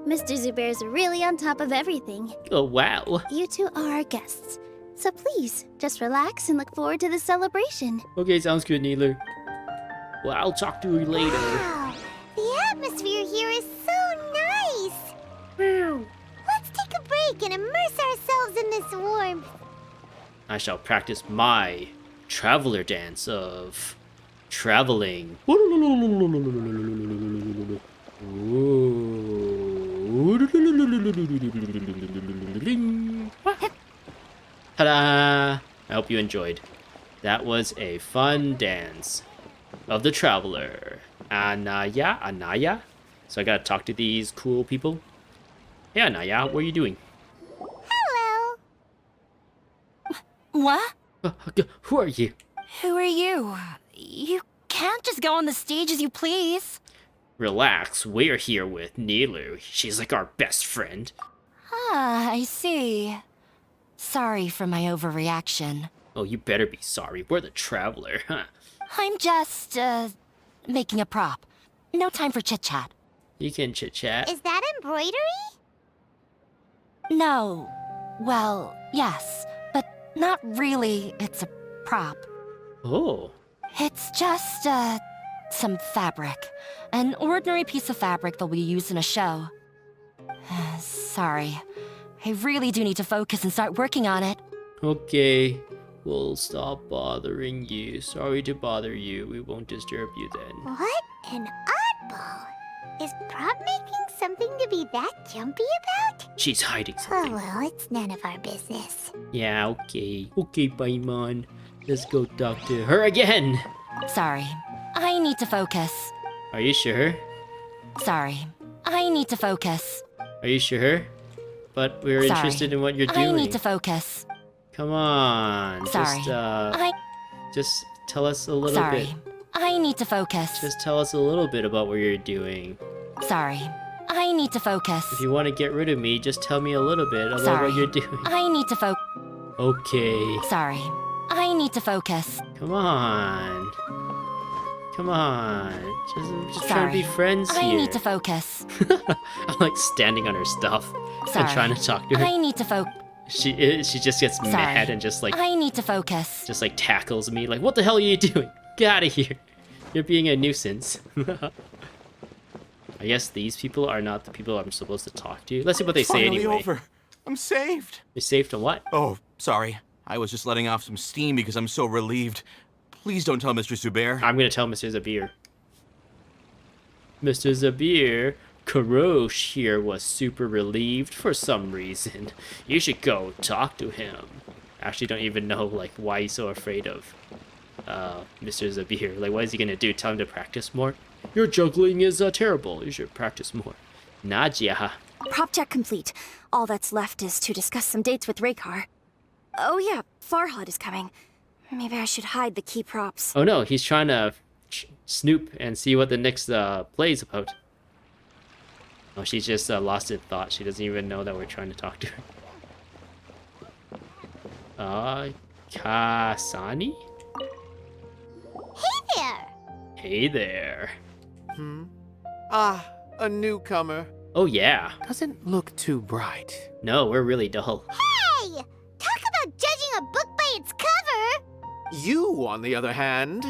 Mr. Zubair's really on top of everything. Oh, wow. You two are our guests. So please, just relax and look forward to the celebration. Okay, sounds good, Nilou. Well, I'll talk to you later. Wow, the atmosphere here is so nice. Let's take a break and immerse ourselves in this warmth. I shall practice my traveler dance of traveling. Ta-da! I hope you enjoyed. That was a fun dance of the traveler. Anaya. So I gotta talk to these cool people. Hey, Anaya, what are you doing? Hello. What? Who are you? Who are you? You can't just go on the stage as you please. Relax, we're here with Nilou. She's like our best friend. Ah, I see. Sorry for my overreaction. Oh, you better be sorry. We're the traveler, huh? I'm just, making a prop. No time for chit-chat. You can chit-chat. Is that embroidery? No. Well, yes, but not really. It's a prop. Oh. It's just, some fabric. An ordinary piece of fabric that will be used in a show. Sorry. I really do need to focus and start working on it. Okay. We'll stop bothering you. Sorry to bother you. We won't disturb you then. What an oddball. Is prop making something to be that jumpy about? She's hiding Oh something. well, it's none of our business. Yeah, okay. Okay, Paimon. Let's go talk to her again. Sorry. I need to focus. Are you sure? Sorry. I need to focus. Are you sure? But we're Sorry. interested in what you're doing. I need to focus. Come on. Sorry. Just tell us a little Sorry. bit. I need to focus. Just tell us a little bit about what you're doing. Sorry. I need to focus. If you want to get rid of me, just tell me a little bit about Sorry. what you're doing. I need to focus. Okay. Sorry. I need to focus. Come on. Come on. Just trying to be Sorry. friends here. I need to focus. I'm like standing on her stuff Sorry. and trying to talk to her. I need to focus. She just gets mad and just like focus. just like tackles me like, what the hell are you doing? Get out of here. You're being a nuisance. I guess these people are not the people I'm supposed to talk to. Let's see what they say Finally anyway. over. I'm saved. You're saved from what? Oh, sorry. I was just letting off some steam because I'm so relieved. Please don't tell Mr. Zubair. I'm gonna tell Mr. Zabir. Mr. Zabir, Karosh here was super relieved for some reason. You should go talk to him. I actually don't even know like why he's so afraid of Mr. Zabir. Like, what is he gonna do? Tell him to practice more? Your juggling is terrible. You should practice more. Nadia. Prop check complete. All that's left is to discuss some dates with Raykar. Oh yeah, Farhad is coming. Maybe I should hide the key props. Oh no, he's trying to snoop and see what the next play is about. Oh, she's just lost in thought. She doesn't even know that we're trying to talk to her. Kasani? Hey there! Hey there. Ah, a newcomer. Oh yeah. Doesn't look too bright. No, we're really dull. Hey! Talk about judging a book by its cover! You, on the other hand,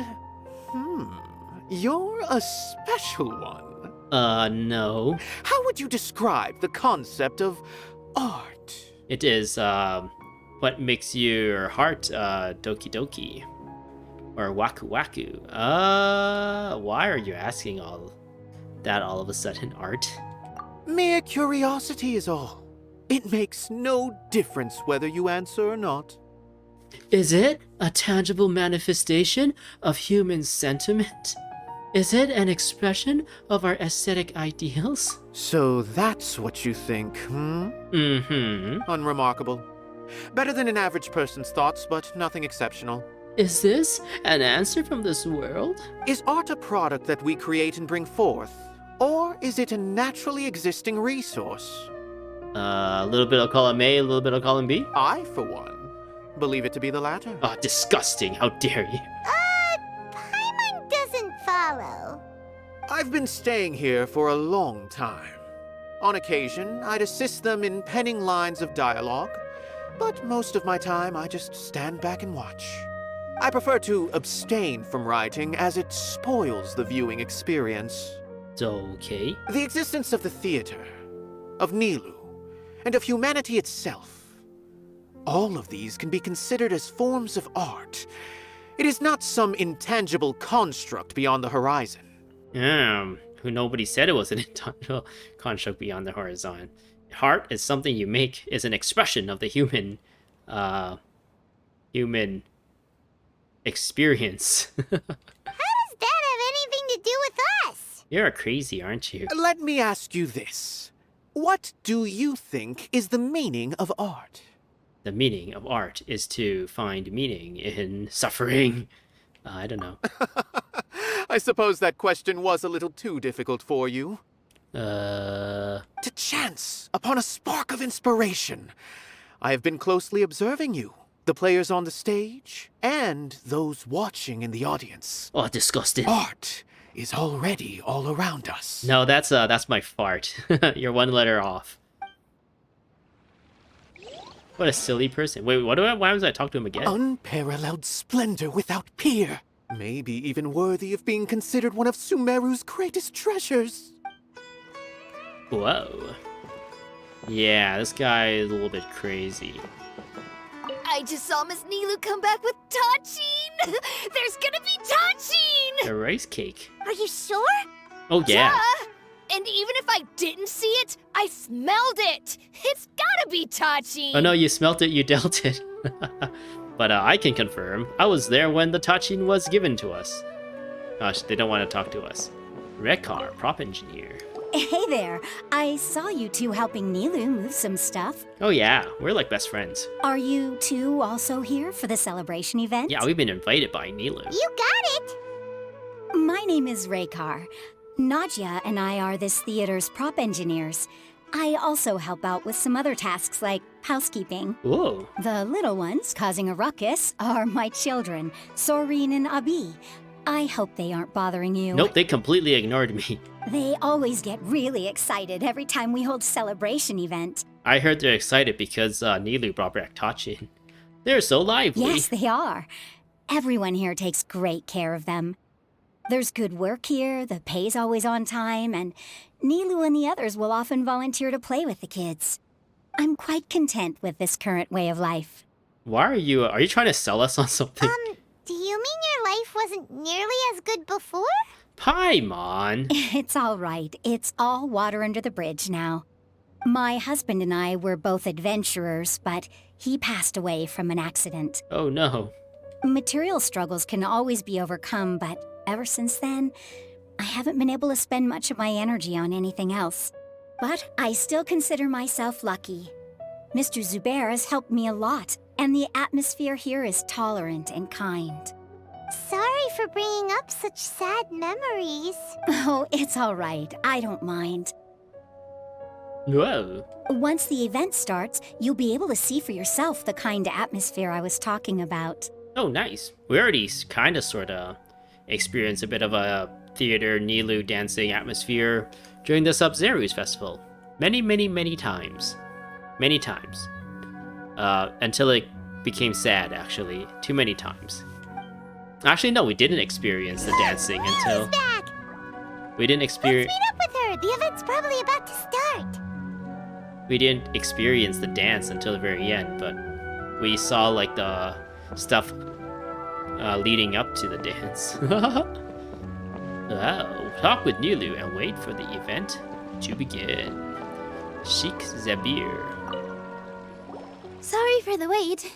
you're a special one. No. How would you describe the concept of art? It is, what makes your heart, doki doki. Or waku waku. Why are you asking all that all of a sudden, Art? Mere curiosity is all. It makes no difference whether you answer or not. Is it a tangible manifestation of human sentiment? Is it an expression of our aesthetic ideals? So that's what you think, hmm? Mm-hmm. Unremarkable. Better than an average person's thoughts, but nothing exceptional. Is this an answer from this world? Is art a product that we create and bring forth? Or is it a naturally existing resource? A little bit of column A, a little bit of column B? I, for one, believe it to be the latter. Oh, disgusting. How dare you? Paimon doesn't follow. I've been staying here for a long time. On occasion, I'd assist them in penning lines of dialogue, but most of my time I just stand back and watch. I prefer to abstain from writing as it spoils the viewing experience. Okay. The existence of the theater, of Nilou, and of humanity itself. All of these can be considered as forms of art. It is not some intangible construct beyond the horizon. Who nobody said it was an intangible construct beyond the horizon. Art is something you make, is an expression of the human experience. How does that have anything to do with us? You're crazy, aren't you? Let me ask you this. What do you think is the meaning of art? The meaning of art is to find meaning in suffering. I don't know. I suppose that question was a little too difficult for you. Uh... To chance upon a spark of inspiration. I have been closely observing you, the players on the stage, and those watching in the audience. Oh, disgusting. Art is already all around us. No, that's my fart. You're one letter off. What a silly person. Wait, why was I talk to him again? Unparalleled splendor without peer. Maybe even worthy of being considered one of Sumeru's greatest treasures. Whoa. Yeah, this guy is a little bit crazy. I just saw Miss Nilou come back with tachin! There's gonna be tachin! A rice cake. Are you sure? Oh, yeah. Duh! And even if I didn't see it, I smelled it! It's gotta be tachin! Oh no, you smelt it, you dealt it. But I can confirm, I was there when the tachin was given to us. Gosh, they don't want to talk to us. Rekar, prop engineer. Hey there. I saw you two helping Nilou move some stuff. Oh yeah, we're like best friends. Are you two also here for the celebration event? Yeah, we've been invited by Nilou. You got it! My name is Rekar. Nadia and I are this theater's prop engineers. I also help out with some other tasks like housekeeping. Whoa. The little ones causing a ruckus are my children, Sorin and Abi. I hope they aren't bothering you. Nope, they completely ignored me. They always get really excited every time we hold celebration event. I heard they're excited because Nilou brought back tachin. They're so lively. Yes, they are. Everyone here takes great care of them. There's good work here, the pay's always on time, and Nilou and the others will often volunteer to play with the kids. I'm quite content with this current way of life. Why are you trying to sell us on something? Do you mean your life wasn't nearly as good before? Paimon! It's all right. It's all water under the bridge now. My husband and I were both adventurers, but he passed away from an accident. Oh no. Material struggles can always be overcome, but ever since then, I haven't been able to spend much of my energy on anything else. But I still consider myself lucky. Mr. Zubair has helped me a lot, and the atmosphere here is tolerant and kind. Sorry for bringing up such sad memories. Oh, it's all right. I don't mind. Whoa. Once the event starts, you'll be able to see for yourself the kind of atmosphere I was talking about. Oh, nice. We already kind of sort of experienced a bit of a theater Nilou dancing atmosphere during the Sub-Zero's festival. Many, many, many times. Many times. Until it became sad, actually. Too many times. Actually, no, we didn't experience the dancing until... She's back! We didn't experience... Let's meet up with her! The event's probably about to start! We didn't experience the dance until the very end, but we saw, like, the stuff leading up to the dance. Wow. Talk with Nilou and wait for the event to begin. Sheikh Zabir. Sorry for the wait.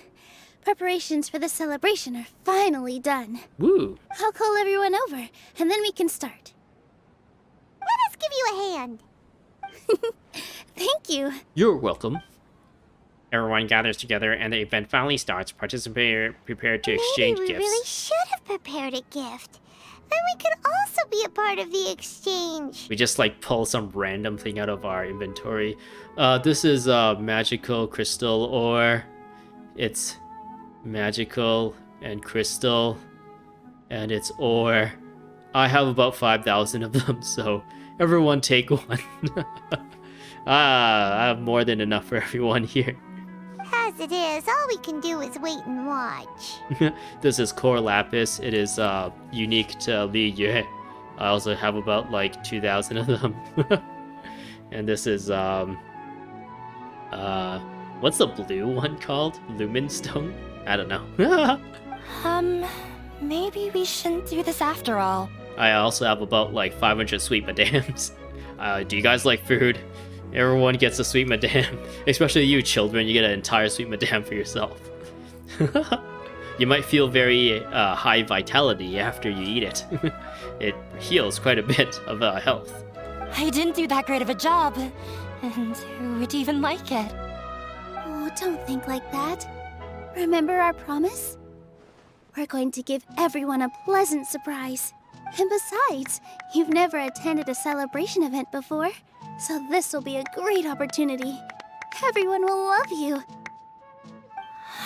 Preparations for the celebration are finally done. Woo! I'll call everyone over, and then we can start. Let us give you a hand. Thank you. You're welcome. Everyone gathers together and the event finally starts. Participants prepare to exchange Maybe we gifts. really should have prepared a gift. Then we could also be a part of the exchange. We just like pull some random thing out of our inventory. This is a magical crystal ore. It's magical and crystal, and it's ore. I have about 5,000 of them, so everyone take one. I have more than enough for everyone here. As it is, all we can do is wait and watch. This is core lapis. It is unique to Li Yue. I also have about like 2,000 of them. And this is what's the blue one called? Lumen stone? I don't know. Maybe we shouldn't do this after all. I also have about like 500 sweet madams. Do you guys like food? Everyone gets a sweet madame. Especially you children, you get an entire sweet madame for yourself. You might feel very high vitality after you eat it. It heals quite a bit of health. I didn't do that great of a job. And who would even like it? Oh, don't think like that. Remember our promise? We're going to give everyone a pleasant surprise. And besides, you've never attended a celebration event before, so this will be a great opportunity. Everyone will love you.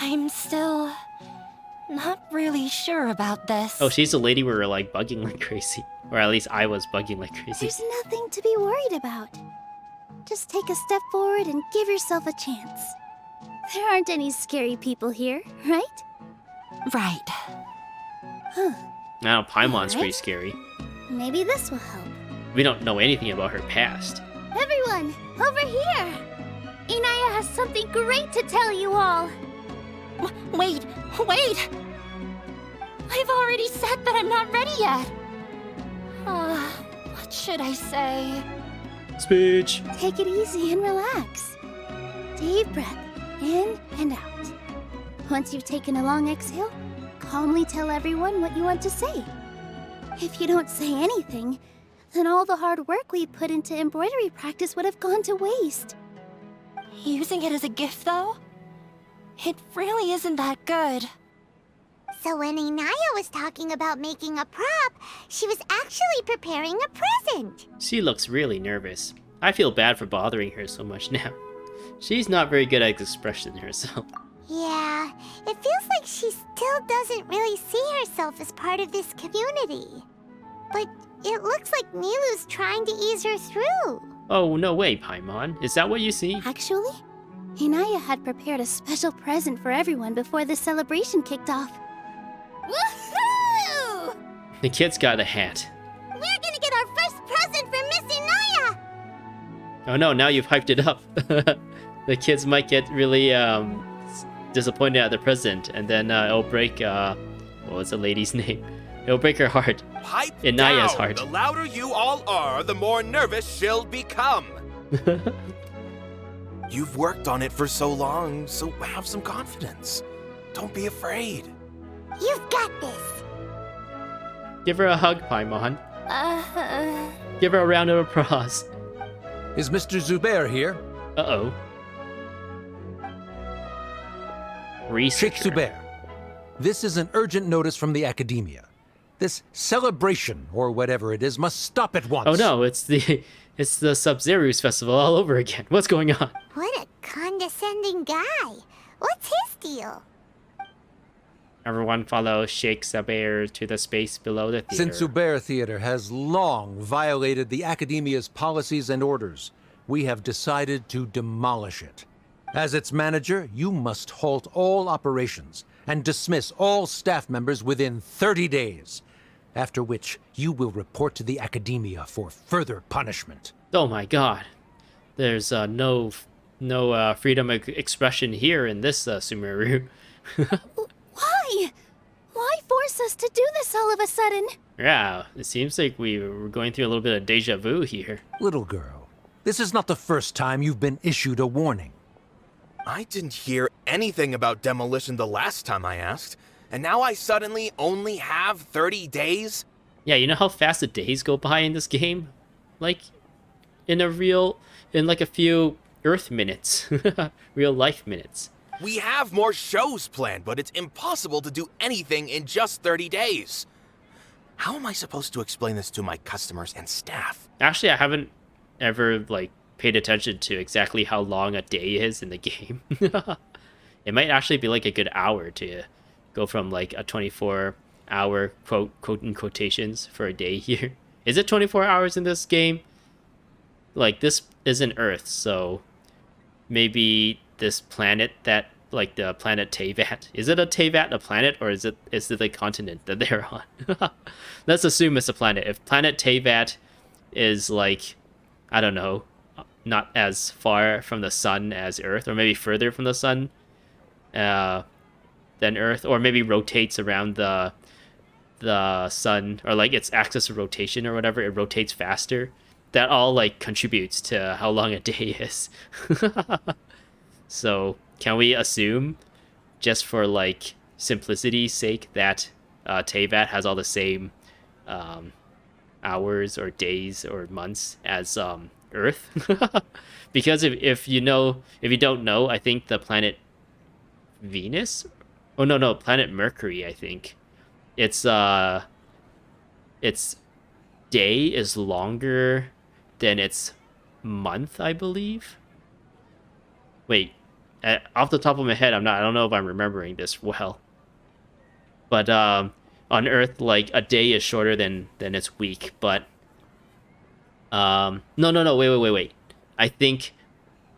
I'm still not really sure about this. Oh, she's the lady we were like bugging like crazy. Or at least I was bugging like crazy. There's nothing to be worried about. Just take a step forward and give yourself a chance. There aren't any scary people here, right? Right. Huh. Now, Paimon's pretty Alright. scary. Maybe this will help. We don't know anything about her past. Everyone, over here! Inaya has something great to tell you all. Wait! I've already said that I'm not ready yet. What should I say? Speech! Take it easy and relax. Deep breath, in and out. Once you've taken a long exhale, calmly tell everyone what you want to say. If you don't say anything, then all the hard work we put into embroidery practice would have gone to waste. Using it as a gift, though? It really isn't that good. So when Inaya was talking about making a prop, she was actually preparing a present. She looks really nervous. I feel bad for bothering her so much now. She's not very good at expressing herself. Yeah, it feels like she still doesn't really see herself as part of this community. But it looks like Nilou's trying to ease her through. Oh, no way, Paimon. Is that what you see? Actually, Inaya had prepared a special present for everyone before the celebration kicked off. Woohoo! The kid's got a hat. We're gonna get our first present from Miss Inaya! Oh no, now you've hyped it up. The kids might get really disappointed at the present, and then it'll break, what was the lady's name? It'll break her heart. Pipe Inaya's down. heart. The louder you all are, the more nervous she'll become. You've worked on it for so long, so have some confidence. Don't be afraid. You've got this. Give her a hug, Paimon. Give her a round of applause. Is Mr. Zubair here? Uh-oh. Sheikh Researcher. Zubair, this is an urgent notice from the Academia. This celebration, or whatever it is, must stop at once. Oh no, it's the Sub-Zero's festival all over again. What's going on? What a condescending guy. What's his deal? Everyone follow Sheikh Zubair to the space below the theater. Since Zubair Theater has long violated the Academia's policies and orders, we have decided to demolish it. As its manager, you must halt all operations and dismiss all staff members within 30 days, after which you will report to the Academia for further punishment. Oh my god. There's no freedom of expression here in this Sumeru. Why? Why force us to do this all of a sudden? Yeah, it seems like we're going through a little bit of deja vu here. Little girl, this is not the first time you've been issued a warning. I didn't hear anything about demolition the last time I asked, and now I suddenly only have 30 days? Yeah, you know how fast the days go by in this game? Like, in like a few Earth minutes. Real life minutes. We have more shows planned, but it's impossible to do anything in just 30 days. How am I supposed to explain this to my customers and staff? Actually, I haven't ever, like, paid attention to exactly how long a day is in the game. It might actually be like a good hour to go from like a 24-hour quote in quotations for a day here. Is it 24 hours in this game? Like, this isn't Earth, so maybe this planet that, like the planet Teyvat. Is it a Teyvat a planet, or is it a continent that they're on? Let's assume it's a planet. If planet Teyvat is like, I don't know, not as far from the sun as Earth, or maybe further from the sun than Earth, or maybe rotates around the sun, or like its axis of rotation or whatever, it rotates faster. That all like contributes to how long a day is. So can we assume, just for like simplicity's sake, that Teyvat has all the same hours or days or months as Earth? Because if you don't know, I think the planet Venus, planet Mercury, I think its day is longer than its month, I believe. Wait, off the top of my head, I don't know if I'm remembering this well. But on Earth, like, a day is shorter than its week. But no, wait. I think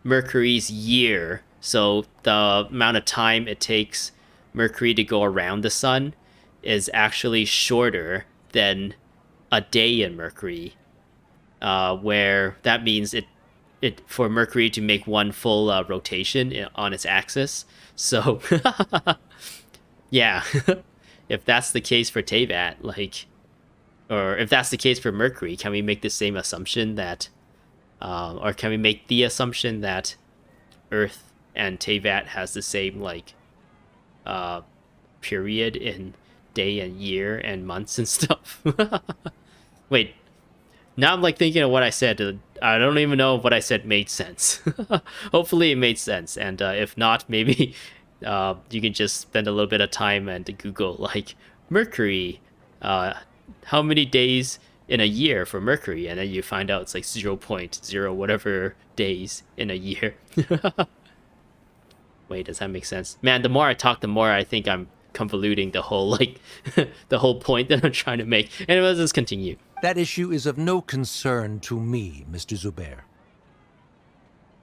Mercury's year, so the amount of time it takes Mercury to go around the sun, is actually shorter than a day in Mercury, where that means it for Mercury to make one full rotation on its axis. So yeah, if that's the case for Teyvat, like, or if that's the case for Mercury, can we make the same assumption that, or can we make the assumption that Earth and Teyvat has the same, like, period in day and year and months and stuff? Wait, now I'm like thinking of what I said. I don't even know if what I said made sense. Hopefully it made sense, and if not, maybe you can just spend a little bit of time and Google, like, Mercury, how many days in a year for Mercury, and then you find out it's like 0.0 whatever days in a year. Wait, does that make sense? Man, the more I talk, the more I think I'm convoluting the whole, like, the whole point that I'm trying to make. Anyways, let's continue. That issue is of no concern to me, Mr. Zubair.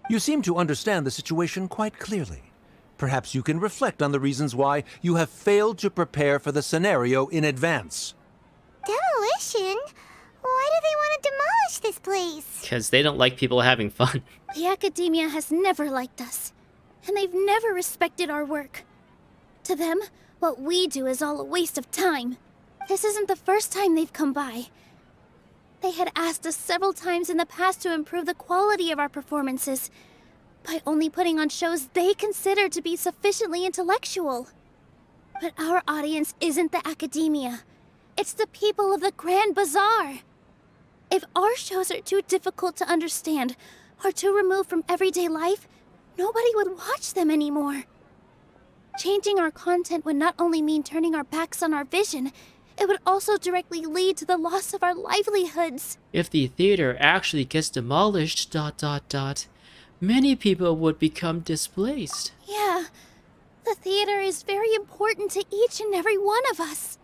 You seem to understand the situation quite clearly. Perhaps you can reflect on the reasons why you have failed to prepare for the scenario in advance. Demolition? Why do they want to demolish this place? Because they don't like people having fun. The academia has never liked us, and they've never respected our work. To them, what we do is all a waste of time. This isn't the first time they've come by. They had asked us several times in the past to improve the quality of our performances by only putting on shows they consider to be sufficiently intellectual. But our audience isn't the academia. It's the people of the Grand Bazaar. If our shows are too difficult to understand or too removed from everyday life, nobody would watch them anymore. Changing our content would not only mean turning our backs on our vision, it would also directly lead to the loss of our livelihoods. If the theater actually gets demolished, many people would become displaced. Yeah, the theater is very important to each and every one of us.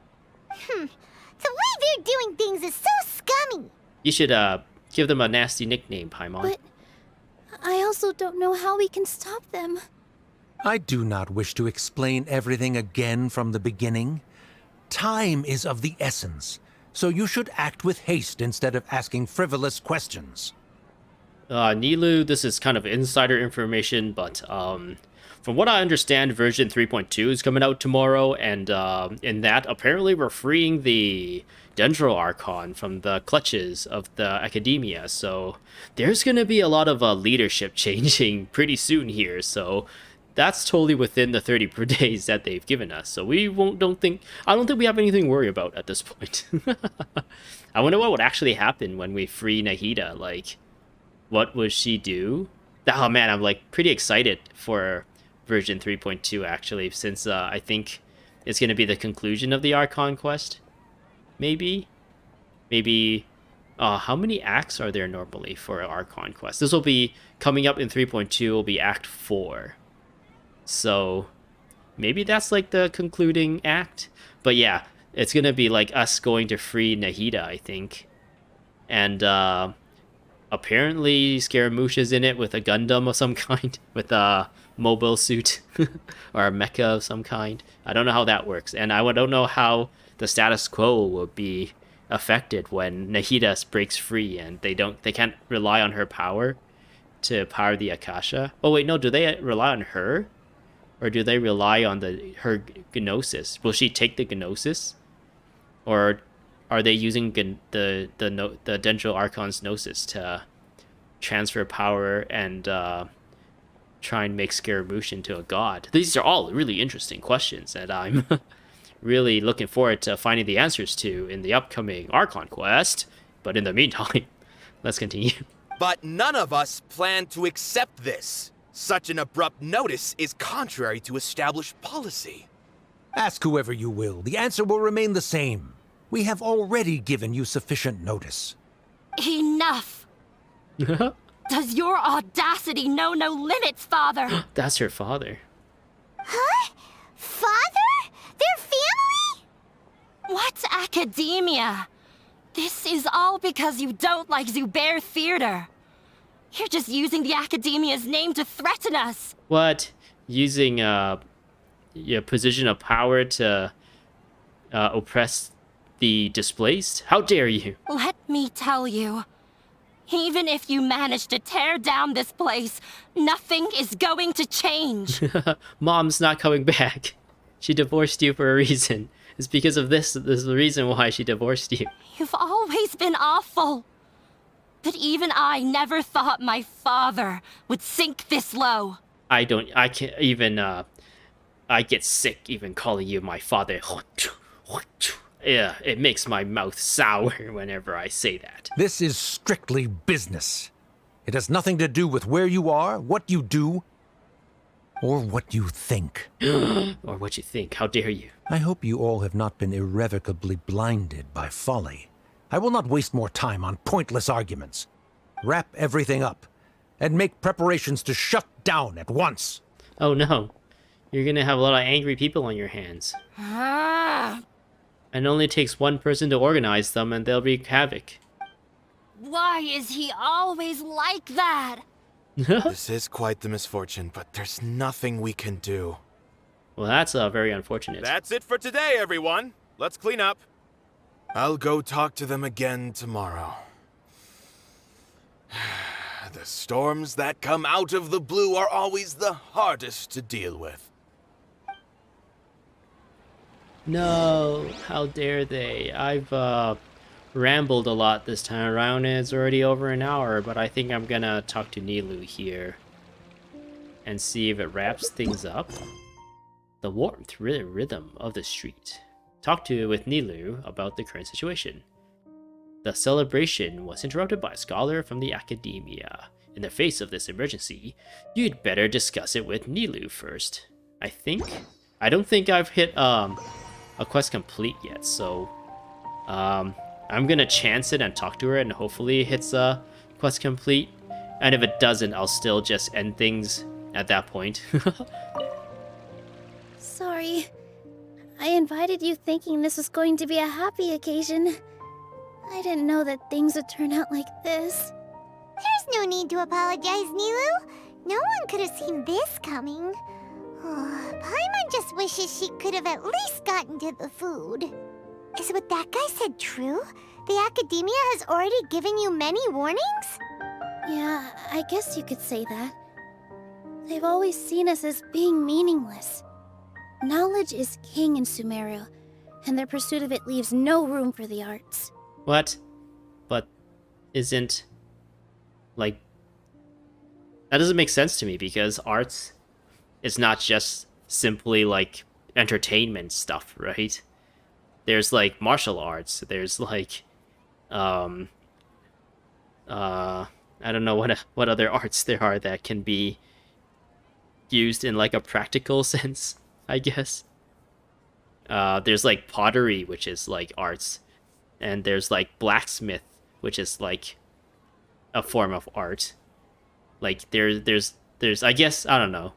The way they're doing things is so scummy. You should give them a nasty nickname, Paimon. But I also don't know how we can stop them. I do not wish to explain everything again from the beginning. Time is of the essence, so you should act with haste instead of asking frivolous questions. Nilou, this is kind of insider information, but from what I understand, version 3.2 is coming out tomorrow, and in that, apparently we're freeing the Dendro Archon from the clutches of the academia, so there's going to be a lot of leadership changing pretty soon here, so that's totally within the 30 per days that they've given us. So I don't think we have anything to worry about at this point. I wonder what would actually happen when we free Nahida. Like, what would she do? Oh man, I'm like pretty excited for version 3.2 actually, since I think it's gonna be the conclusion of the Archon quest. Maybe. How many acts are there normally for Archon quest? This will be coming up in 3.2. Will be Act 4. So maybe that's like the concluding act. But yeah, it's gonna be like us going to free Nahida, I think. And apparently Scaramouche is in it with a Gundam of some kind, with a mobile suit or a mecha of some kind. I don't know how that works, and I don't know how the status quo will be affected when Nahida breaks free and they can't rely on her power to power the Akasha. Oh wait, no, do they rely on her? Or do they rely on her Gnosis? Will she take the Gnosis? Or are they using the Dendro Archon's Gnosis to transfer power and try and make Scaramouche into a god? These are all really interesting questions that I'm really looking forward to finding the answers to in the upcoming Archon quest. But in the meantime, let's continue. But none of us plan to accept this. Such an abrupt notice is contrary to established policy. Ask whoever you will. The answer will remain the same. We have already given you sufficient notice. Enough! Does your audacity know no limits, Father? That's her father. Huh? Father? Their family? What academia? This is all because you don't like Zubair Theater. You're just using the Academia's name to threaten us. What? Using your position of power to oppress the displaced? How dare you? Let me tell you. Even if you manage to tear down this place, nothing is going to change. Mom's not coming back. She divorced you for a reason. It's because of this. This is the reason why she divorced you. You've always been awful. But even I never thought my father would sink this low. I can't even, I get sick even calling you my father. Yeah, it makes my mouth sour whenever I say that. This is strictly business. It has nothing to do with where you are, what you do, or what you think. Or what you think. How dare you? I hope you all have not been irrevocably blinded by folly. I will not waste more time on pointless arguments. Wrap everything up, and make preparations to shut down at once. Oh no. You're gonna have a lot of angry people on your hands. And it only takes one person to organize them and they'll wreak havoc. Why is he always like that? This is quite the misfortune, but there's nothing we can do. Well, that's very unfortunate. That's it for today, everyone. Let's clean up. I'll go talk to them again tomorrow. The storms that come out of the blue are always the hardest to deal with. No, how dare they? I've rambled a lot this time around and it's already over an hour, but I think I'm gonna talk to Nilou here and see if it wraps things up. The warmth, rhythm of the street. Talk with Nilou about the current situation. The celebration was interrupted by a scholar from the Academia. In the face of this emergency, you'd better discuss it with Nilou first. I don't think I've hit a quest complete yet, so I'm gonna chance it and talk to her and hopefully it hits a quest complete. And if it doesn't, I'll still just end things at that point. Sorry. I invited you thinking this was going to be a happy occasion. I didn't know that things would turn out like this. There's no need to apologize, Nilou. No one could have seen this coming. Paimon just wishes she could have at least gotten to the food. Is what that guy said true? The Academia has already given you many warnings? Yeah, I guess you could say that. They've always seen us as being meaningless. Knowledge is king in Sumeria, and their pursuit of it leaves no room for the arts. What? But isn't... like... that doesn't make sense to me because arts it's not just simply like entertainment stuff, right? There's like martial arts. There's like I don't know what other arts there are that can be used in like a practical sense, I guess. There's like pottery, which is like arts, and there's like blacksmith, which is like a form of art. Like there's I guess, I don't know.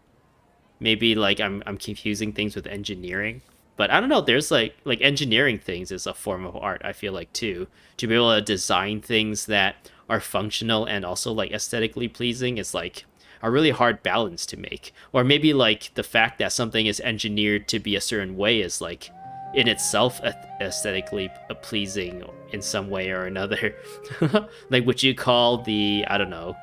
Maybe like I'm confusing things with engineering, but I don't know. There's like engineering things is a form of art. I feel like too, to be able to design things that are functional and also like aesthetically pleasing is like a really hard balance to make. Or maybe like the fact that something is engineered to be a certain way is like in itself aesthetically pleasing in some way or another. Like, would you call the, I don't know,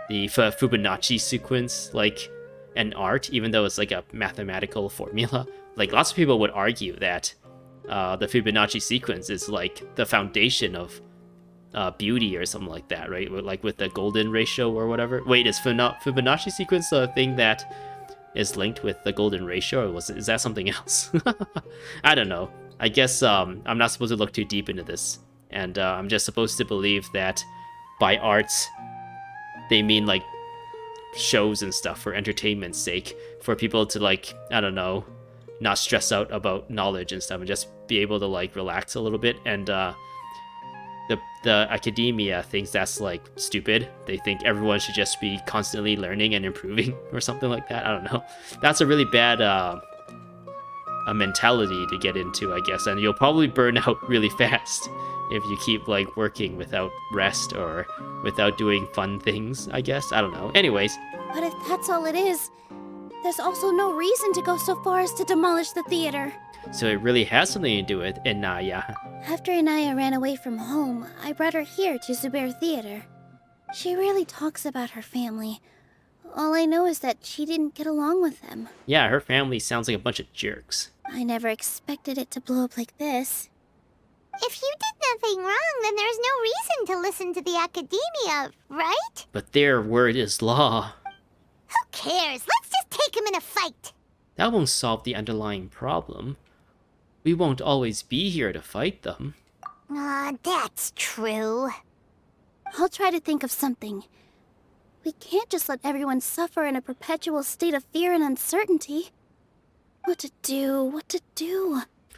the Fibonacci sequence like an art, even though it's like a mathematical formula? Like, lots of people would argue that the Fibonacci sequence is like the foundation of beauty or something like that, right? Like with the golden ratio or whatever. Wait, is Fibonacci sequence a thing that is linked with the golden ratio, or is that something else? I don't know. I guess I'm not supposed to look too deep into this, and I'm just supposed to believe that by arts they mean like shows and stuff for entertainment's sake, for people to like, I don't know, not stress out about knowledge and stuff and just be able to like relax a little bit. And the academia thinks that's like stupid. They think everyone should just be constantly learning and improving or something like that. I don't know. That's a really bad a mentality to get into, I guess, and you'll probably burn out really fast if you keep like working without rest or without doing fun things, I guess. I don't know. Anyways. But if that's all it is, there's also no reason to go so far as to demolish the theater. So it really has something to do with Inaya. After Inaya ran away from home, I brought her here to Zubair Theater. She really talks about her family. All I know is that she didn't get along with them. Yeah, her family sounds like a bunch of jerks. I never expected it to blow up like this. If you did nothing wrong, then there's no reason to listen to the academia, right? But their word is law. Who cares? Let's just take him in a fight. That won't solve the underlying problem. We won't always be here to fight them. That's true. I'll try to think of something. We can't just let everyone suffer in a perpetual state of fear and uncertainty. What to do?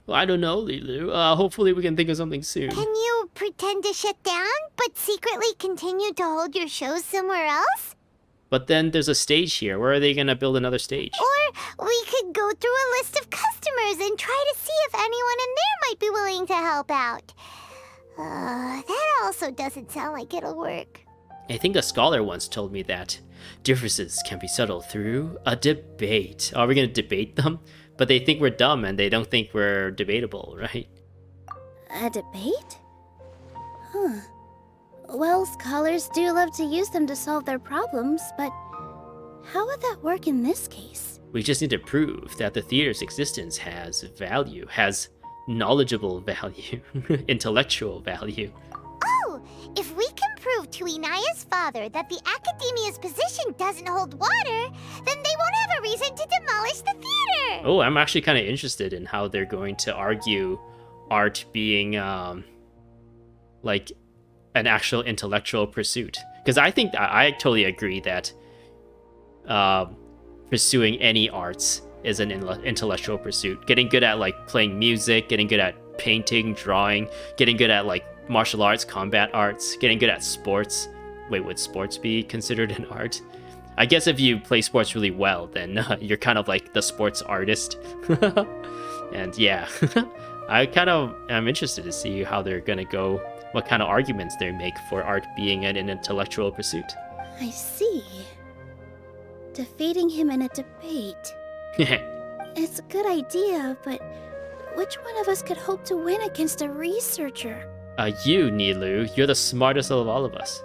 Well, I don't know, Nilou. Hopefully we can think of something soon. Can you pretend to shut down, but secretly continue to hold your shows somewhere else? But then there's a stage here. Where are they going to build another stage? Or we could go through a list of customers and try to see if anyone in there might be willing to help out. That also doesn't sound like it'll work. I think a scholar once told me that differences can be settled through a debate. Are we going to debate them? But they think we're dumb and they don't think we're debatable, right? A debate? Huh. Well, scholars do love to use them to solve their problems, but how would that work in this case? We just need to prove that the theater's existence has value, has knowledgeable value, intellectual value. Oh, if we can prove to Inaya's father that the academia's position doesn't hold water, then they won't have a reason to demolish the theater! Oh, I'm actually kind of interested in how they're going to argue art being, like, an actual intellectual pursuit. Because I think, I totally agree that pursuing any arts is an intellectual pursuit. Getting good at, like, playing music, getting good at painting, drawing, getting good at, like, martial arts, combat arts, getting good at sports. Wait, would sports be considered an art? I guess if you play sports really well, then you're kind of like the sports artist. And yeah, I kind of am interested to see how they're gonna go, what kind of arguments they make for art being an intellectual pursuit. I see. Defeating him in a debate. It's a good idea, but which one of us could hope to win against a researcher? You, Nilou, you're the smartest of all of us.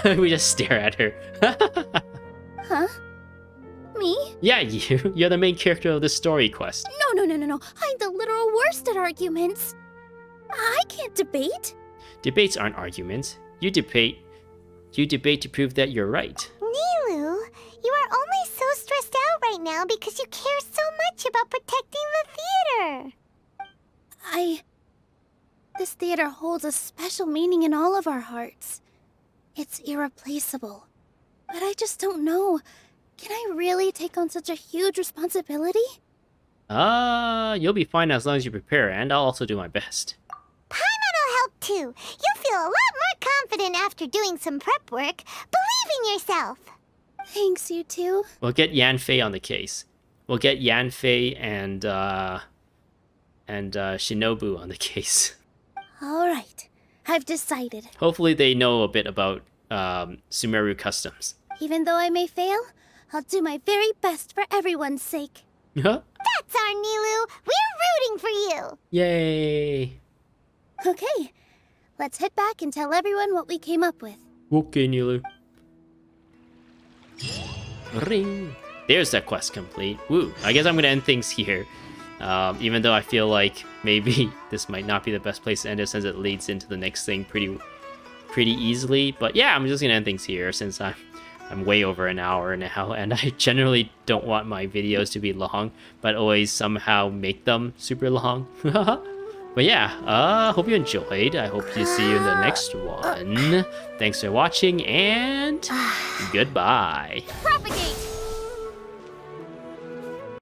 We just stare at her. Huh? Me? Yeah, you. You're the main character of the story quest. No. I'm the literal worst at arguments. I can't debate. Debates aren't arguments. You debate to prove that you're right. Nilou, you are only so stressed now because you care so much about protecting the theater. This theater holds a special meaning in all of our hearts. It's irreplaceable. But I just don't know. Can I really take on such a huge responsibility? You'll be fine as long as you prepare, and I'll also do my best. Paimon will help too. You'll feel a lot more confident after doing some prep work. Believe in yourself. Thanks, you two. We'll get Yanfei on the case. We'll get Yanfei and Shinobu on the case. All right. I've decided. Hopefully they know a bit about Sumeru customs. Even though I may fail, I'll do my very best for everyone's sake. Huh? That's our Nilou. We're rooting for you. Yay! Okay, let's head back and tell everyone what we came up with. Okay, Nilou. Ring. There's that quest complete. Woo. I guess I'm gonna end things here. Even though I feel like maybe this might not be the best place to end it since it leads into the next thing pretty easily. But yeah, I'm just gonna end things here since I'm way over an hour now, and I generally don't want my videos to be long, but always somehow make them super long. But yeah, hope you enjoyed. I hope to see you in the next one. Thanks for watching, and goodbye. Propagate!